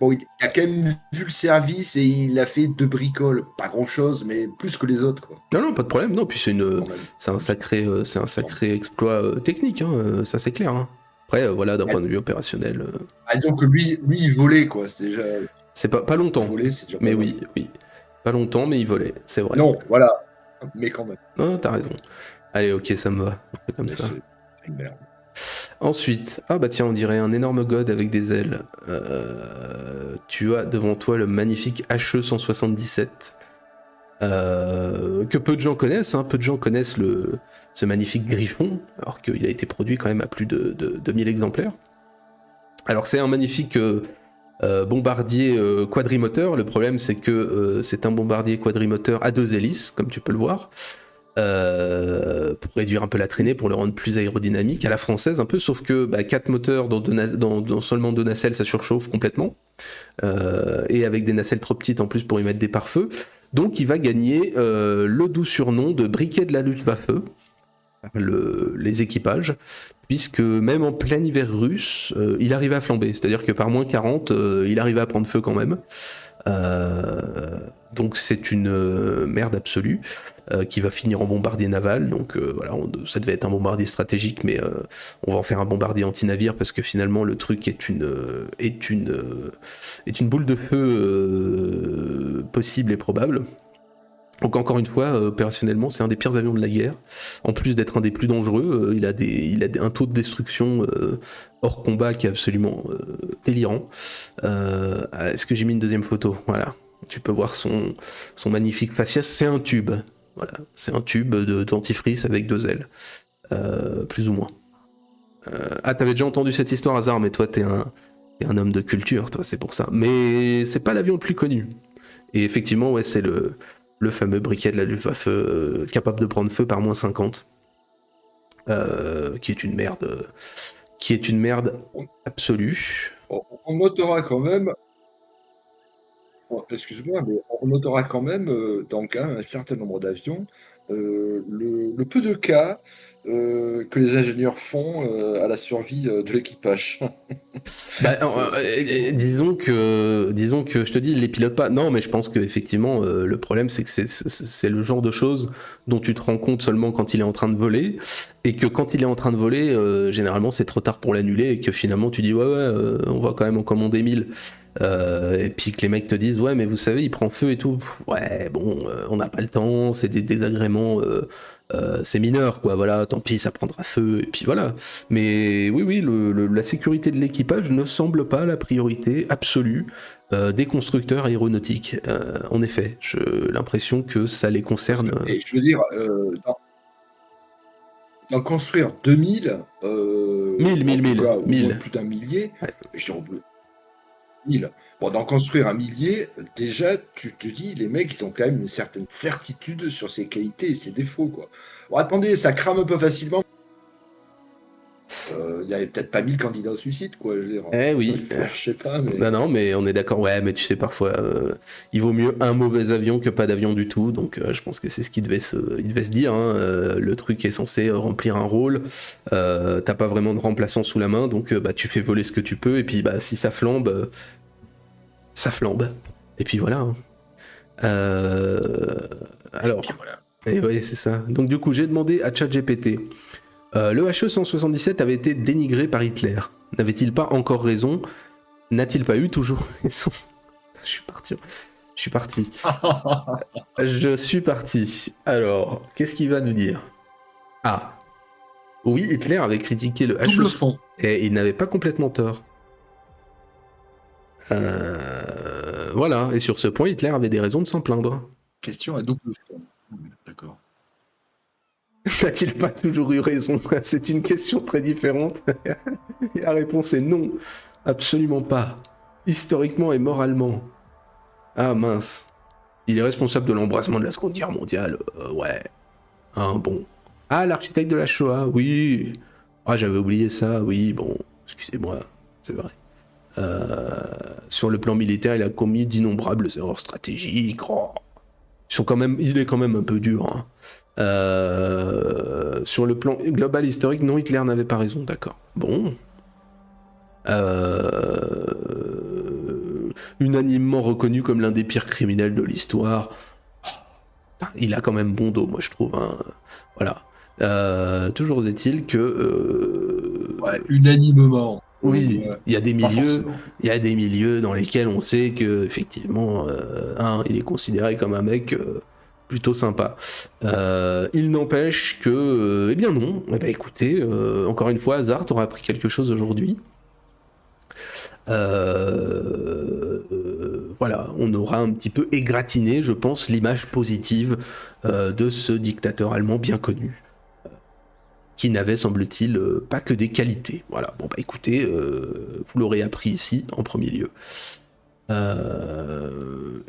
bon, il a quand même vu le service et il a fait 2 bricoles. Pas grand-chose, mais plus que les autres, quoi, Non, pas de problème. Non, puis quand même. c'est un sacré exploit technique, hein, ça c'est clair. Hein. Après, voilà, d'un Ah, point de vue opérationnel, disons que lui, il volait, quoi. C'est déjà, c'est pas longtemps. voler, c'est déjà pas Mais mal. oui. Pas longtemps, mais il volait, c'est vrai. Non, voilà, mais quand même. Non, t'as raison. Allez, ok, ça me va. On fait comme Mais ça. c'est une merde. Ensuite, ah bah tiens, on dirait un énorme god avec des ailes. Tu as devant toi le magnifique HE-177. Que peu de gens connaissent, hein. Peu de gens connaissent ce magnifique Griffon, alors qu'il a été produit quand même à plus de 2000 exemplaires. Alors c'est un magnifique bombardier quadrimoteur. Le problème c'est que c'est un bombardier quadrimoteur à 2 hélices, comme tu peux le voir, pour réduire un peu la traînée, pour le rendre plus aérodynamique, à la française un peu, sauf que 4 moteurs dans seulement 2 nacelles, ça surchauffe complètement, et avec des nacelles trop petites en plus pour y mettre des pare-feux. Donc il va gagner le doux surnom de briquet de la Luftwaffe par les équipages, puisque même en plein hiver russe, il arrivait à flamber, c'est-à-dire que par moins 40, il arrivait à prendre feu quand même. Donc c'est une merde absolue qui va finir en bombardier naval. Donc voilà, ça devait être un bombardier stratégique, mais on va en faire un bombardier anti-navire parce que finalement le truc est une boule de feu possible et probable. Donc encore une fois, opérationnellement, c'est un des pires avions de la guerre. En plus d'être un des plus dangereux, il a un taux de destruction hors combat qui est absolument délirant. Est-ce que j'ai mis une deuxième photo? Voilà. Tu peux voir son magnifique faciès. C'est un tube. Voilà. C'est un tube de dentifrice avec 2 ailes. Plus ou moins. Ah, t'avais déjà entendu cette histoire, Hasard, mais toi, t'es un homme de culture, toi, c'est pour ça. Mais c'est pas l'avion le plus connu. Et effectivement, ouais, c'est le fameux briquet de la Luftwaffe capable de prendre feu par -50. Qui est une merde. Qui est une merde absolue. On notera quand même, excuse-moi, mais on notera quand même, dans quand même un certain nombre d'avions, le peu de cas que les ingénieurs font à la survie de l'équipage. Bah, C'est toujours. disons que je te dis, ils les pilotent pas. Non, mais je pense qu'effectivement, le problème, c'est que c'est le genre de choses dont tu te rends compte seulement quand il est en train de voler, et que quand il est en train de voler, généralement, c'est trop tard pour l'annuler, et que finalement, tu dis, ouais, on va quand même en commander 1000. Et puis que les mecs te disent, ouais, mais vous savez, il prend feu et tout. Ouais, bon, on n'a pas le temps, c'est des désagréments. C'est mineur, quoi, voilà, tant pis, ça prendra feu, et puis voilà. Mais oui, la sécurité de l'équipage ne semble pas la priorité absolue des constructeurs aéronautiques. En effet, j'ai l'impression que ça les Parce que, concerne. et je veux dire, d'en construire 2000, 1000, ou en 1000, tout 1000, cas au moins 1000. plus d'un millier, Ouais. je dirais 1000. Bon, d'en construire un millier, déjà, tu te dis, les mecs, ils ont quand même une certaine certitude sur ses qualités et ses défauts, quoi. Bon, attendez, ça crame un peu facilement. Il y avait peut-être pas 1000 candidats au suicide, quoi. Je veux dire, Eh oui. enfin, je sais pas, mais. Non, mais on est d'accord. Ouais, mais tu sais, parfois, il vaut mieux un mauvais avion que pas d'avion du tout. Donc, je pense que c'est ce il devait se dire. Hein. Le truc est censé remplir un rôle. T'as pas vraiment de remplaçant sous la main, donc bah, tu fais voler ce que tu peux. Et puis, bah, si ça flambe, ça flambe. Et puis voilà. Hein. Et Alors, puis voilà. et ouais, c'est ça. Donc, du coup, j'ai demandé à ChatGPT. Le HE-177 avait été dénigré par Hitler. N'avait-il pas encore raison? N'a-t-il pas eu toujours raison? Je suis parti. Je suis parti. Je suis parti. Alors, qu'est-ce qu'il va nous dire? Ah, oui, Hitler avait critiqué le HE... Double fond. Et il n'avait pas complètement tort. Voilà, et sur ce point, Hitler avait des raisons de s'en plaindre. Question à double fond. D'accord. N'a-t-il pas toujours eu raison? C'est une question très différente. Et la réponse est non, absolument pas. Historiquement et moralement. Ah mince. Il est responsable de l'embrasement de la Seconde Guerre mondiale. Ouais. Hein, bon. Ah, l'architecte de la Shoah, oui. Ah, j'avais oublié ça, oui, bon. Excusez-moi, c'est vrai. Sur le plan militaire, il a commis d'innombrables erreurs stratégiques. Oh. Il est quand même un peu dur. Hein. Sur le plan global historique, non, Hitler n'avait pas raison, d'accord. Bon. Unanimement reconnu comme l'un des pires criminels de l'histoire. Il a quand même bon dos, moi je trouve. Hein. Voilà. Toujours est-il que. Ouais, unanimement. Oui, il y a des Pas milieux, forcément. il y a des milieux dans lesquels on sait que effectivement, il est considéré comme un mec plutôt sympa. Il n'empêche que, eh bien non. Eh ben écoutez, encore une fois, Hasard, t'auras appris quelque chose aujourd'hui. Voilà, on aura un petit peu égratigné, je pense, l'image positive de ce dictateur allemand bien connu, qui n'avait, semble-t-il, pas que des qualités. Voilà, bon bah écoutez, vous l'aurez appris ici, en premier lieu.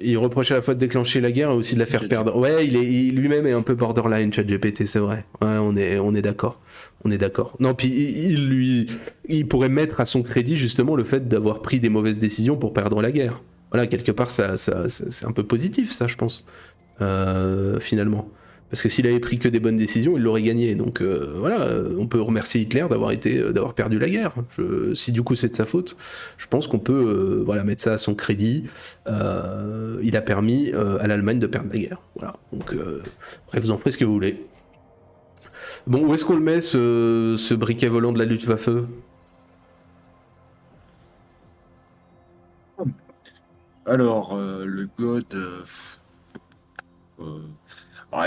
Il reproche à la fois de déclencher la guerre et aussi de la faire perdre. Ouais, il lui-même est un peu borderline, ChatGPT, c'est vrai. Ouais, on est d'accord. On est d'accord. Non, puis il pourrait mettre à son crédit justement le fait d'avoir pris des mauvaises décisions pour perdre la guerre. Voilà, quelque part, ça c'est un peu positif, ça, je pense, finalement. Parce que s'il avait pris que des bonnes décisions, il l'aurait gagné. Donc voilà, on peut remercier Hitler d'avoir perdu la guerre. Si du coup c'est de sa faute, je pense qu'on peut voilà, mettre ça à son crédit. Il a permis à l'Allemagne de perdre la guerre. Voilà. Donc après, vous en ferez ce que vous voulez. Bon, où est-ce qu'on le met, ce briquet volant de la Luftwaffe? Alors, le God,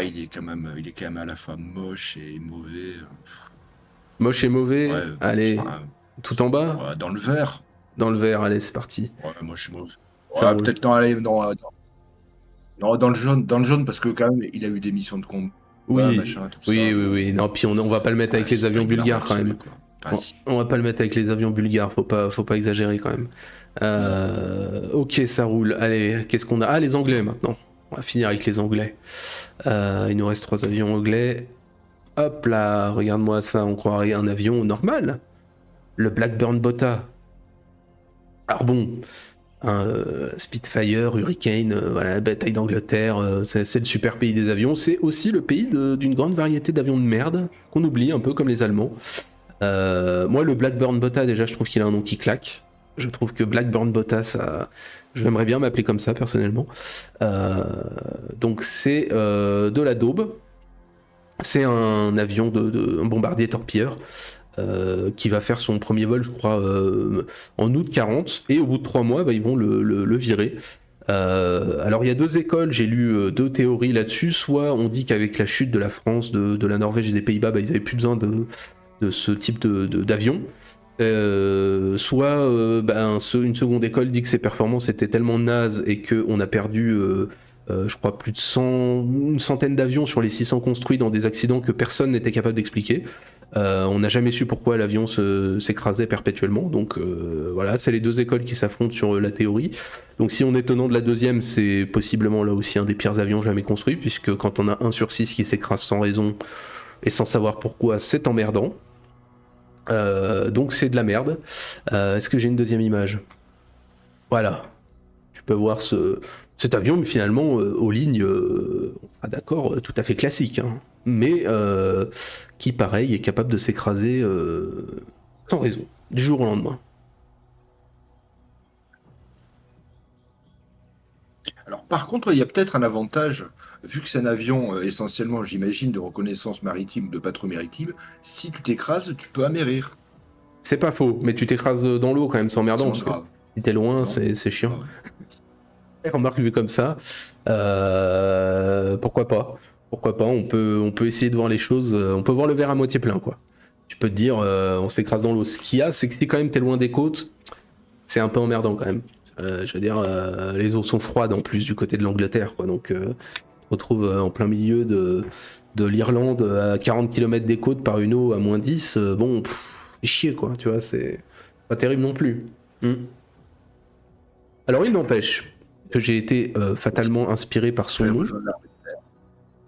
il est quand même à la fois moche et mauvais. Moche et mauvais. Ouais, Allez, tout en bas. Ouais, dans le vert. Dans le vert, allez, c'est parti. Ouais, moche et mauvais. Ça Ouais, roule. peut-être non, allez, non, non, dans le jaune parce que quand même, il a eu des missions de combat, Oui, machin, tout ça. oui. Non, puis on va pas le mettre avec les c'est pas avions une merde bulgares quand absolue, même. quoi. Enfin, si. On va pas le mettre avec les avions bulgares, faut pas exagérer quand même. Non. Ok, ça roule. Allez, qu'est-ce qu'on a? Ah, les Anglais maintenant. On va finir avec les Anglais. Il nous reste 3 avions anglais. Hop là, regarde-moi ça, on croirait un avion normal. Le Blackburn Botta. Alors bon, un Spitfire, Hurricane, voilà, bataille d'Angleterre, c'est le super pays des avions. C'est aussi le pays d'une grande variété d'avions de merde qu'on oublie un peu comme les Allemands. Moi, le Blackburn Botta, déjà, je trouve qu'il a un nom qui claque. Je trouve que Blackburn Botta, ça, j'aimerais bien m'appeler comme ça personnellement. Euh, donc c'est de la daube. C'est un avion un bombardier torpilleur qui va faire son premier vol, je crois, en août 40. Et au bout de 3 mois, bah, ils vont le virer. Alors il y a 2 écoles, j'ai lu 2 théories là-dessus. Soit on dit qu'avec la chute de la France, de la Norvège et des Pays-Bas, bah, ils n'avaient plus besoin de ce type d'avion. Soit une seconde école dit que ses performances étaient tellement nazes et qu'on a perdu, je crois, plus de une centaine d'avions sur les 600 construits dans des accidents que personne n'était capable d'expliquer. On n'a jamais su pourquoi l'avion s'écrasait perpétuellement. Donc voilà, c'est les 2 écoles qui s'affrontent sur la théorie. Donc si on est tenant de la deuxième, c'est possiblement là aussi un des pires avions jamais construits, puisque quand on a 1 sur 6 qui s'écrase sans raison et sans savoir pourquoi, c'est emmerdant. Donc c'est de la merde. Est-ce que j'ai une deuxième image? Voilà. Tu peux voir cet avion, mais finalement, aux lignes, on sera d'accord, tout à fait classique. Hein. Mais qui, pareil, est capable de s'écraser sans raison, du jour au lendemain. Alors, par contre, il y a peut-être un avantage, vu que c'est un avion essentiellement, j'imagine, de reconnaissance maritime, de patrouille maritime, si tu t'écrases, tu peux amérir. C'est pas faux, mais tu t'écrases dans l'eau quand même, c'est emmerdant, C'est moins parce que grave, si t'es loin, non? c'est chiant. Ah ouais. Remarque, vu comme ça, pourquoi pas? Pourquoi pas? On peut essayer de voir les choses, on peut voir le verre à moitié plein, quoi. Tu peux te dire, on s'écrase dans l'eau. Ce qu'il y a, c'est que si quand même t'es loin des côtes, c'est un peu emmerdant quand même. Je veux dire, les eaux sont froides en plus du côté de l'Angleterre, quoi. Donc, tu te retrouves en plein milieu de l'Irlande à 40 km des côtes par une eau à -10. Bon, fait chier, quoi. Tu vois, c'est pas terrible non plus. Hmm. Alors, il n'empêche que j'ai été fatalement inspiré par son Faire nom. rejoindre la...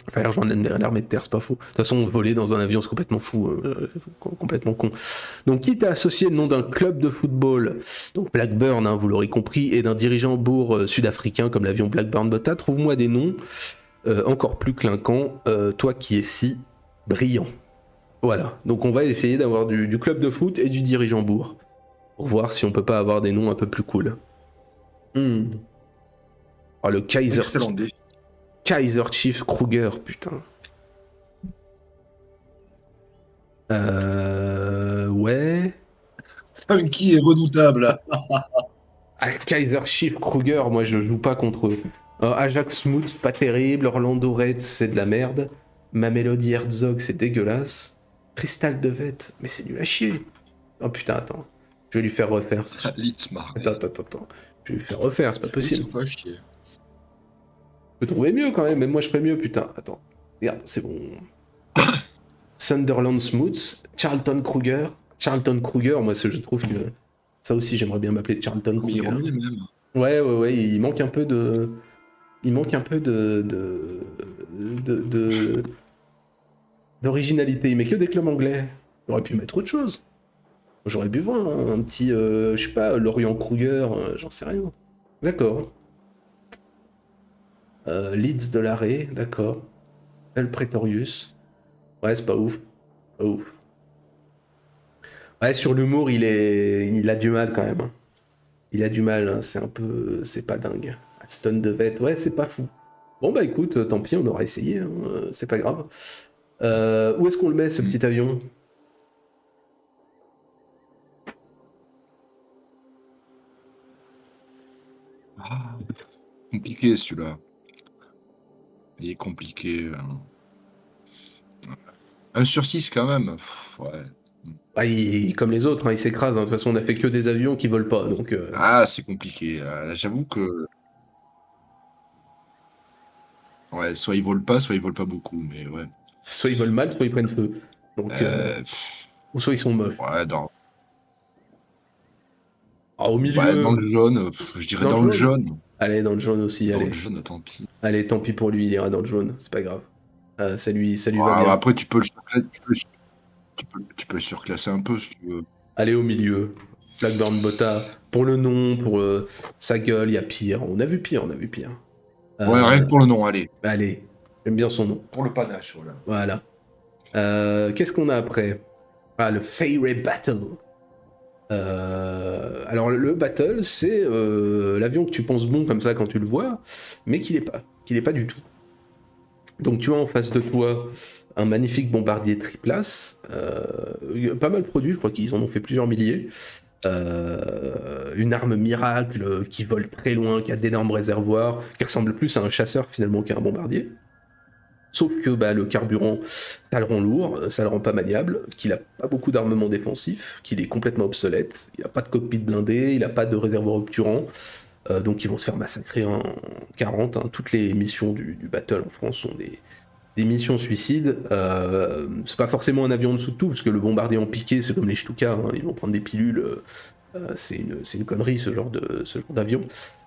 Faire rejoindre l'armée de terre, c'est pas faux. De toute façon, voler dans un avion, c'est complètement fou, complètement con. Donc, quitte à associer le nom d'un club de football, donc Blackburn, hein, vous l'aurez compris, et d'un dirigeant bourg sud-africain comme l'avion Blackburn Botta, trouve-moi des noms encore plus clinquants, toi qui es si brillant. Voilà. Donc, on va essayer d'avoir du club de foot et du dirigeant bourg, pour voir si on peut pas avoir des noms un peu plus cool. Hmm. Oh, le Excellent défi. Kaiser Chief Kruger, putain. Ouais. Funky et redoutable. Ah, Kaiser Chief Kruger, moi je joue pas contre eux. Ajax Smooth, pas terrible. Orlando Reds, c'est de la merde. Ma Melody Herzog, c'est dégueulasse. Crystal de Vette, mais c'est nul à chier. Oh putain, attends. Je vais lui faire refaire. Litzmar. Attends. Je vais lui faire refaire, c'est pas Ils possible. sont pas chier. Je peux trouver mieux quand même, même moi je ferais mieux, putain. Attends. Regarde, c'est bon. Sunderland Smooth, Charlton Kruger. Charlton Kruger, moi je trouve que ça aussi j'aimerais bien m'appeler Charlton Mais Kruger. on est même. Ouais, il manque un peu de. Il manque un peu d'originalité. Il met que des clubs anglais. J'aurais pu mettre autre chose. J'aurais pu voir un petit, je sais pas, Lorient Kruger, j'en sais rien. D'accord. Leeds de l'arrêt, d'accord. El Pretorius. Ouais, c'est pas ouf. Pas ouf. Ouais, sur l'humour, il a du mal quand même. Hein. Il a du mal, hein. C'est un peu, c'est pas dingue. Aston de Vet, ouais, c'est pas fou. Bon bah écoute, tant pis, on aura essayé, hein. C'est pas grave. Où est-ce qu'on le met ce petit avion? Ah, compliqué celui-là. Il est compliqué. 1 sur 6 quand même. Pff, ouais. Ah, comme les autres, hein, il s'écrase. Hein. De toute façon, on a fait que des avions qui volent pas, donc Ah, c'est compliqué. J'avoue que ouais, soit ils volent pas beaucoup, mais ouais. soit ils volent mal, soit ils prennent feu. Donc Pff, Ou soit ils sont moches. Ouais, Ah, au ouais, dans milieu, le jaune, je dirais dans le dans le jaune. jaune. Allez, dans le jaune aussi, Dans le allez. jaune, tant pis. Allez, tant pis pour lui, il ira dans le jaune, c'est pas grave. Ça lui va Ouais, bien. après, tu peux le surclasser un peu si tu veux. Allez, au milieu. Blackburn Botta, pour le nom, pour sa gueule, il y a pire. On a vu pire, on a vu pire. Ouais, rien que Euh, pour le nom, allez. allez, j'aime bien son nom. Pour le panache, voilà. Voilà. Qu'est-ce qu'on a après? Ah, le Fairy Battle. Alors le battle, c'est l'avion que tu penses bon comme ça quand tu le vois, mais qu'il est pas du tout. Donc tu as en face de toi un magnifique bombardier triplace, pas mal produit, je crois qu'ils en ont fait plusieurs milliers. Une arme miracle qui vole très loin, qui a d'énormes réservoirs, qui ressemble plus à un chasseur finalement qu'à un bombardier. Sauf que bah, le carburant, ça le rend lourd, ça le rend pas maniable, qu'il a pas beaucoup d'armement défensif, qu'il est complètement obsolète, il a pas de cockpit blindé, il a pas de réservoir obturant, donc ils vont se faire massacrer en 40. Hein. Toutes les missions du Battle en France sont des missions suicides. C'est pas forcément un avion en dessous de tout, parce que le bombardier en piqué, c'est comme les Stuka, hein, ils vont prendre des pilules. C'est une connerie ce genre d'avion.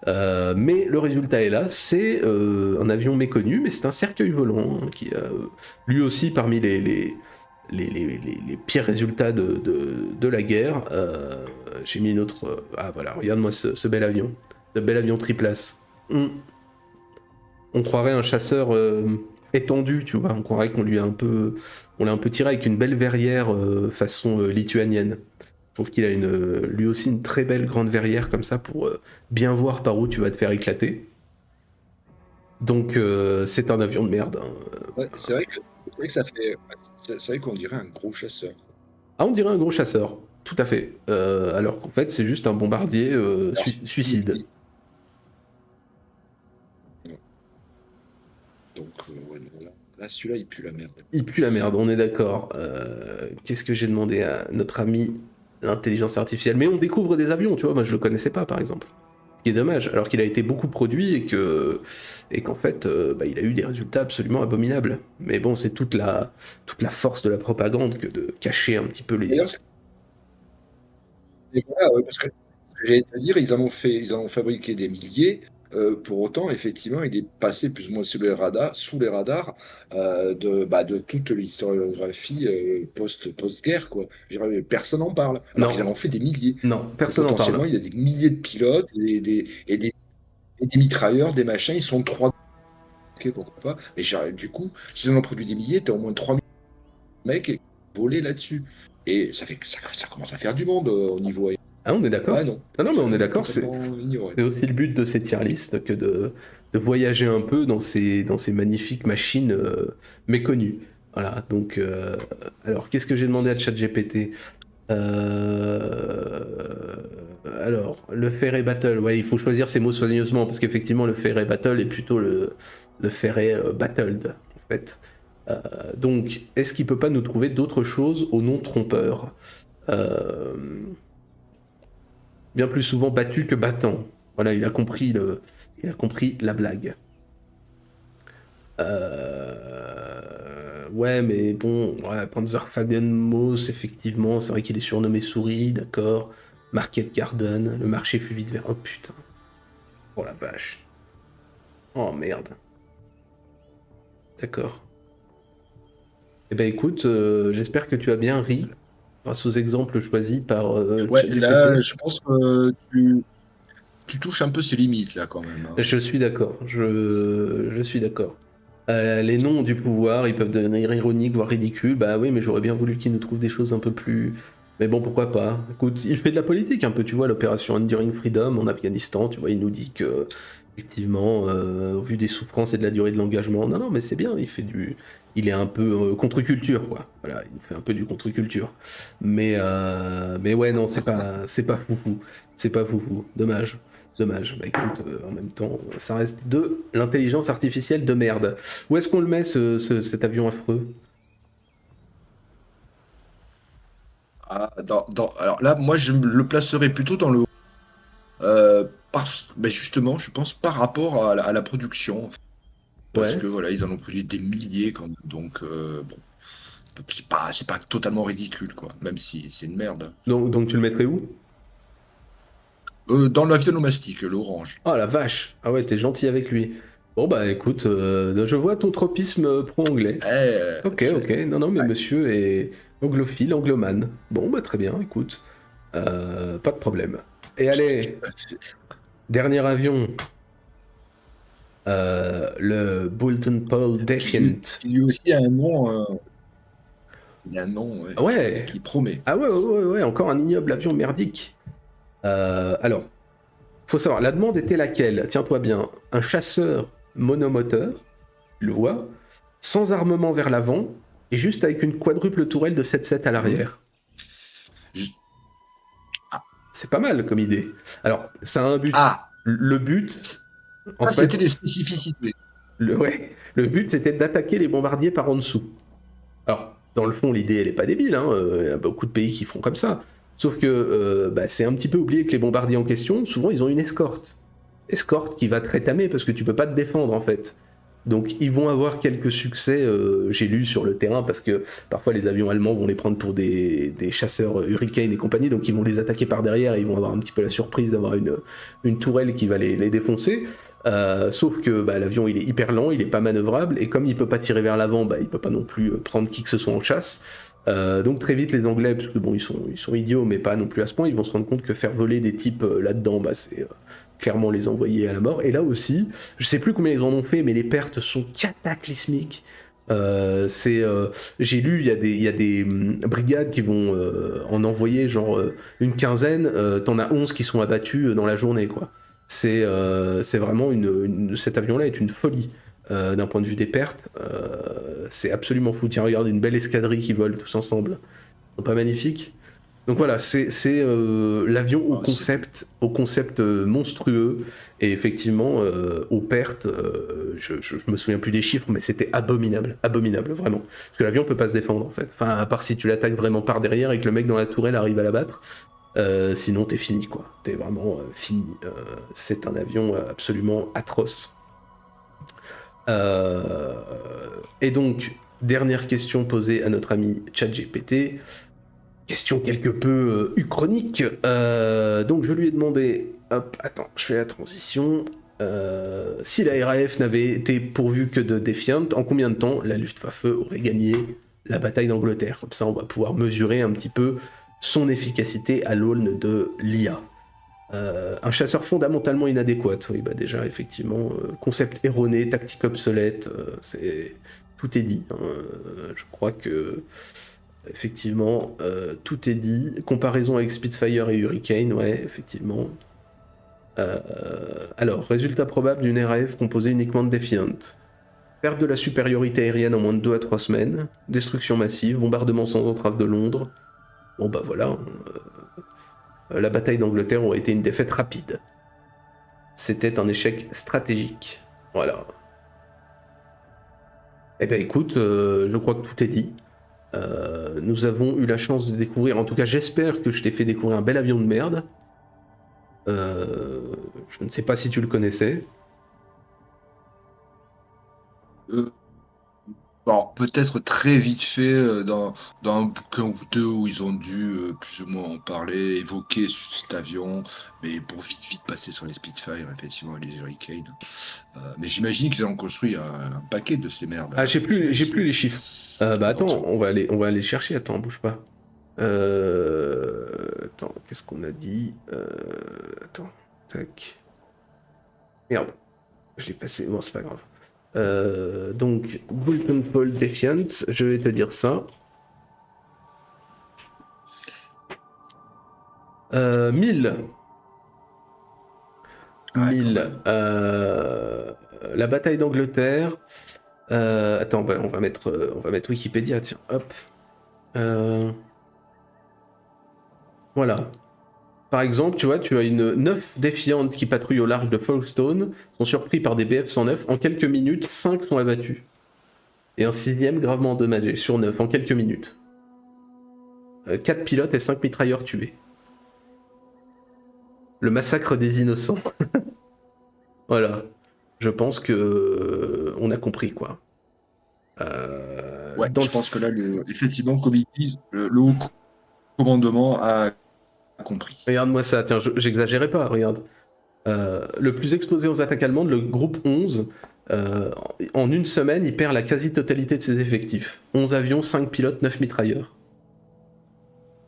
Mais le résultat est là, c'est un avion méconnu, mais c'est un cercueil volant hein, qui lui aussi parmi les pires résultats de la guerre. J'ai mis une autre. Ah voilà, regarde-moi ce bel avion. Ce bel avion triplace. On croirait un chasseur étendu, tu vois. On croirait on l'a un peu tiré avec une belle verrière façon lituanienne. Je trouve qu'il a lui aussi une très belle grande verrière comme ça pour bien voir par où tu vas te faire éclater. Donc c'est un avion de merde. Hein. Ouais, c'est vrai que ça fait. C'est vrai qu'on dirait un gros chasseur. Ah, on dirait un gros chasseur, tout à fait. Alors qu'en fait c'est juste un bombardier Alors, suicide. donc, ouais, là, celui-là, il pue la merde. Il pue la merde, on est d'accord. Qu'est-ce que j'ai demandé à notre ami l'intelligence artificielle? Mais on découvre des avions, tu vois, moi je le connaissais pas par exemple. Ce qui est dommage, alors qu'il a été beaucoup produit et qu'en fait, bah, il a eu des résultats absolument abominables. Mais bon, c'est toute la force de la propagande que de cacher un petit peu les. D'ailleurs, et voilà, ouais, parce que j'allais te dire, ils en ont fabriqué des milliers. Pour autant, effectivement, il est passé plus ou moins sous les radars de toute l'historiographie post-guerre, quoi. Je dirais, personne n'en parle, alors qu'ils en Non, ont fait des milliers. non, Que personne n'en potentiellement, parle. il y a des milliers de pilotes et des mitrailleurs, des machins, ils sont 3. Ok, pourquoi pas. Mais du coup, s'ils en ont produit des milliers, t'as au moins 3000 mecs volés là-dessus. Et ça commence à faire du monde au niveau aérien. Ah, on est Ouais, d'accord. non, Ah non, mais on est c'est d'accord, c'est complètement ignoré. c'est aussi le but de ces tier lists que de voyager un peu dans ces magnifiques machines méconnues. Voilà, donc, alors, qu'est-ce que j'ai demandé à ChatGPT? Alors, le Ferret Battle, ouais, il faut choisir ses mots soigneusement, parce qu'effectivement, le Ferret Battle est plutôt le Ferret Battled, en fait. Donc, est-ce qu'il peut pas nous trouver d'autres choses au nom trompeur? Euh, Bien plus souvent battu que battant. Voilà, il a compris la blague. Ouais, mais bon, ouais, Panzerfagenmoos, effectivement, c'est vrai qu'il est surnommé Souris, d'accord. Market Garden, le marché fut vite vers. Oh putain, oh la vache. Oh merde, d'accord. Eh ben écoute, j'espère que tu as bien ri grâce aux exemples choisis par Ouais, là, ChatGPT. je pense que tu touches un peu ses limites, là, quand même, hein. Je suis d'accord, je suis d'accord. Les noms ont du pouvoir, ils peuvent devenir ironiques, voire ridicules. Bah oui, mais j'aurais bien voulu qu'ils nous trouvent des choses un peu plus. Mais bon, pourquoi pas. Écoute, il fait de la politique un peu, tu vois, l'opération Enduring Freedom en Afghanistan, tu vois, il nous dit que, effectivement, au vu des souffrances et de la durée de l'engagement, non, non, mais c'est bien, il est un peu contre-culture, quoi. Voilà, il nous fait un peu du contre-culture. Mais ouais, non, c'est pas foufou. C'est pas foufou. Dommage. Dommage. Bah écoute, en même temps, ça reste de l'intelligence artificielle de merde. Où est-ce qu'on le met, cet avion affreux? Ah, alors là, moi, je le placerais plutôt dans le haut. Ben justement, je pense par rapport à la production. Parce Ouais. que voilà, ils en ont produit des milliers quand même. Donc, bon, c'est pas totalement ridicule, quoi, même si c'est une merde. Donc tu le mettrais où? Dans l'avion l'orange. Oh la vache! Ah ouais, t'es gentil avec lui. Bon bah écoute, je vois ton tropisme pro-anglais. Ok, ok. Non, non, mais Ouais. monsieur est anglophile, anglomane. Bon bah très bien, écoute. Pas de problème. Et allez, dernier avion. Le Boulton Paul Defiant. Qui lui aussi a un nom, il a un nom, ouais, Ouais! qui promet. Ah ouais, ouais, ouais, ouais, encore un ignoble avion merdique. Alors, faut savoir, la demande était laquelle? Tiens-toi bien, un chasseur monomoteur, tu le vois, sans armement vers l'avant, et juste avec une quadruple tourelle de 7-7 à Mmh. l'arrière. J C'est pas mal comme idée. Alors, ça a un but. ah! Le but, en Ça, c'était les fait, spécificités. ouais, le but c'était d'attaquer les bombardiers par en dessous. Alors, dans le fond, l'idée, elle est pas débile, hein, il y a beaucoup de pays qui font comme ça. Sauf que c'est un petit peu oublié que les bombardiers en question, souvent, ils ont une escorte. Escorte qui va te rétamer parce que tu peux pas te défendre, en fait. Donc, ils vont avoir quelques succès, j'ai lu sur le terrain, parce que parfois, les avions allemands vont les prendre pour des chasseurs Hurricane et compagnie, donc ils vont les attaquer par derrière et ils vont avoir un petit peu la surprise d'avoir une tourelle qui va les défoncer. Sauf que l'avion il est hyper lent, il est pas manœuvrable, et comme il peut pas tirer vers l'avant, il peut pas non plus prendre qui que ce soit en chasse. Donc très vite les Anglais, parce que bon ils sont idiots mais pas non plus à ce point, ils vont se rendre compte que faire voler des types là-dedans, c'est clairement les envoyer à la mort. Et là aussi, je sais plus combien ils en ont fait, mais les pertes sont cataclysmiques. J'ai lu, il y a des brigades qui vont en envoyer genre une quinzaine, t'en as 11 qui sont abattus dans la journée, quoi. C'est vraiment cet avion-là est une folie d'un point de vue des pertes. C'est absolument fou. Tiens, regarde une belle escadrille qui vole tous ensemble. Ils sont pas magnifiques? Donc voilà, c'est l'avion Ah, c'est au concept monstrueux, et effectivement aux pertes, je me souviens plus des chiffres, mais c'était abominable, abominable vraiment. Parce que l'avion peut pas se défendre en fait. Enfin, à part si tu l'attaques vraiment par derrière et que le mec dans la tourelle arrive à l'abattre. Sinon t'es fini quoi. T'es vraiment fini. C'est un avion absolument atroce. Et donc, dernière question posée à notre ami ChatGPT. Question quelque peu uchronique. Donc je lui ai demandé, hop, attends, je fais la transition. Si la RAF n'avait été pourvue que de Defiant, en combien de temps la Luftwaffe aurait gagné la bataille d'Angleterre? Comme ça, on va pouvoir mesurer un petit peu son efficacité à l'aune de l'IA. Un chasseur fondamentalement inadéquat. Oui, déjà, effectivement, concept erroné, tactique obsolète, tout est dit. Hein. Je crois que effectivement, tout est dit. Comparaison avec Spitfire et Hurricane, ouais, effectivement. Alors, résultat probable d'une RAF composée uniquement de Defiant. Perte de la supériorité aérienne en moins de 2 à 3 semaines. Destruction massive, bombardement sans entrave de Londres. Bon voilà, la bataille d'Angleterre aurait été une défaite rapide. C'était un échec stratégique. Voilà. Eh ben écoute, je crois que tout est dit. Nous avons eu la chance de découvrir, en tout cas j'espère que je t'ai fait découvrir un bel avion de merde. Je ne sais pas si tu le connaissais. euh, bon, peut-être très vite fait dans un bouquin ou deux où ils ont dû plus ou moins en parler, évoquer cet avion, mais pour vite passer sur les Spitfire, effectivement, et les Hurricanes. Mais j'imagine qu'ils ont construit un paquet de ces merdes, Ah, j'ai plus j'imagine. les chiffres. Attends, on va aller chercher. Attends, bouge pas. Attends, qu'est-ce qu'on a dit? Attends, tac. Merde, je l'ai passé. Bon, c'est pas grave. Donc, Bolton Paul Defiant, je vais te dire ça. 1000. Ouais, quand 1000. même. La bataille d'Angleterre. Attends, on va mettre Wikipédia, tiens, hop. Voilà. Par exemple, tu vois, tu as une 9 défiante qui patrouille au large de Folkestone, sont surpris par des BF-109. En quelques minutes, 5 sont abattus. Et un sixième gravement endommagé, sur 9, en quelques minutes. 4 pilotes et 5 mitrailleurs tués. Le massacre des innocents. Voilà. Je pense que on a compris, quoi. Ouais, dans je pense que là, effectivement, comme ils disent, le haut commandement a compris. Regarde-moi ça, tiens, j'exagérais pas, regarde. Le plus exposé aux attaques allemandes, le groupe 11, en une semaine, il perd la quasi-totalité de ses effectifs. 11 avions, 5 pilotes, 9 mitrailleurs.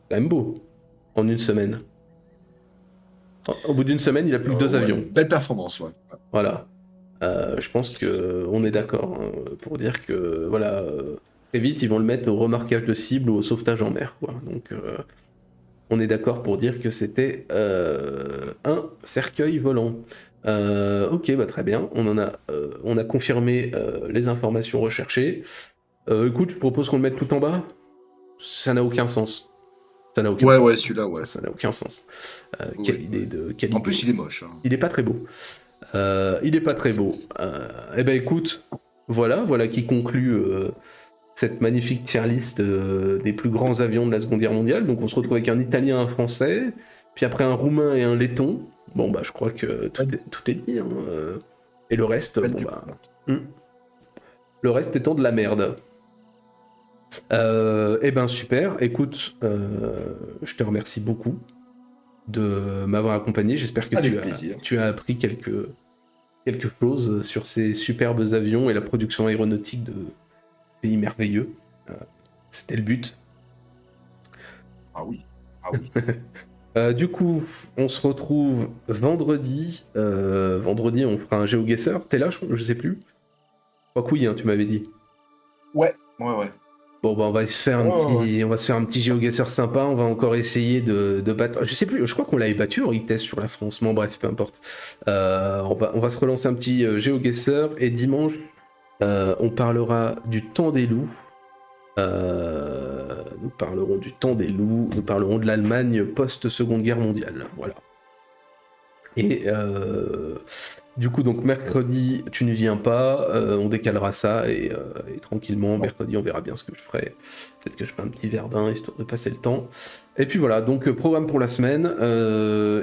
Quand même beau, en une semaine. Au bout d'une semaine, il a plus que 2 Ouais, avions. belle performance, ouais. Voilà. Je pense qu'on est d'accord hein, pour dire que voilà, très vite, ils vont le mettre au remarquage de cible ou au sauvetage en mer. Quoi. Donc, on est d'accord pour dire que c'était un cercueil volant. Ok, bah très bien. On a confirmé les informations recherchées. Écoute, je propose qu'on le mette tout en bas. Ça n'a aucun sens. Ça n'a aucun Ouais, sens. ouais, celui-là, ouais. Ça n'a aucun sens. Ouais, Quelle idée de. Quelle En idée. plus, il est moche. Hein. Il est pas très beau. Il est pas très beau. Eh ben écoute, voilà qui conclut cette magnifique tier list des plus grands avions de la Seconde Guerre mondiale. Donc on se retrouve avec un Italien, un Français, puis après un Roumain et un Letton. Bon bah je crois que tout est dit. Hein. Et le reste, Belle bon bah, découverte. le reste étant de la merde. Eh ben super. Écoute, je te remercie beaucoup de m'avoir accompagné. J'espère que Avec plaisir. tu as appris quelque chose sur ces superbes avions et la production aéronautique de pays merveilleux. C'était le but. Ah oui. Ah oui. Du coup, on se retrouve vendredi. Vendredi, on fera un GeoGuessr. T'es là, je sais plus. Je crois que oui, hein, tu m'avais dit. Ouais. Bon, bah, on va se faire un petit GeoGuessr sympa. On va encore essayer de battre. Je sais plus, je crois qu'on l'avait battu en test sur la France. Bon, bref, peu importe. On va se relancer un petit GeoGuessr. Et dimanche, on parlera du temps des loups. Nous parlerons du temps des loups. Nous parlerons de l'Allemagne post-Seconde Guerre mondiale. Voilà. Et du coup, donc mercredi, tu ne viens pas, on décalera ça et tranquillement, mercredi, on verra bien ce que je ferai. Peut-être que je ferai un petit verdun histoire de passer le temps. Et puis voilà, donc programme pour la semaine.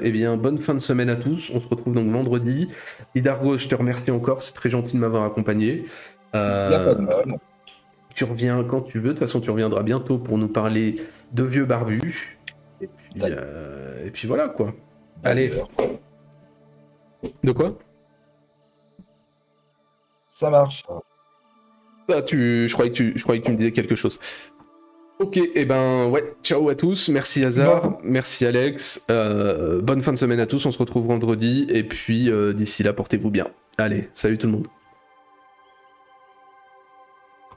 Eh bien, bonne fin de semaine à tous. On se retrouve donc vendredi. Idargo, je te remercie encore, c'est très gentil de m'avoir accompagné. Il n'y a pas de mal. Tu reviens quand tu veux. De toute façon, tu reviendras bientôt pour nous parler de vieux barbus. Et puis voilà quoi. Allez. De quoi? Ça marche. Ah, je croyais que tu me disais quelque chose. Ok, et ben ouais, ciao à tous, merci Hazard, merci Alex, bonne fin de semaine à tous, on se retrouve vendredi, et puis d'ici là, portez-vous bien. Allez, salut tout le monde.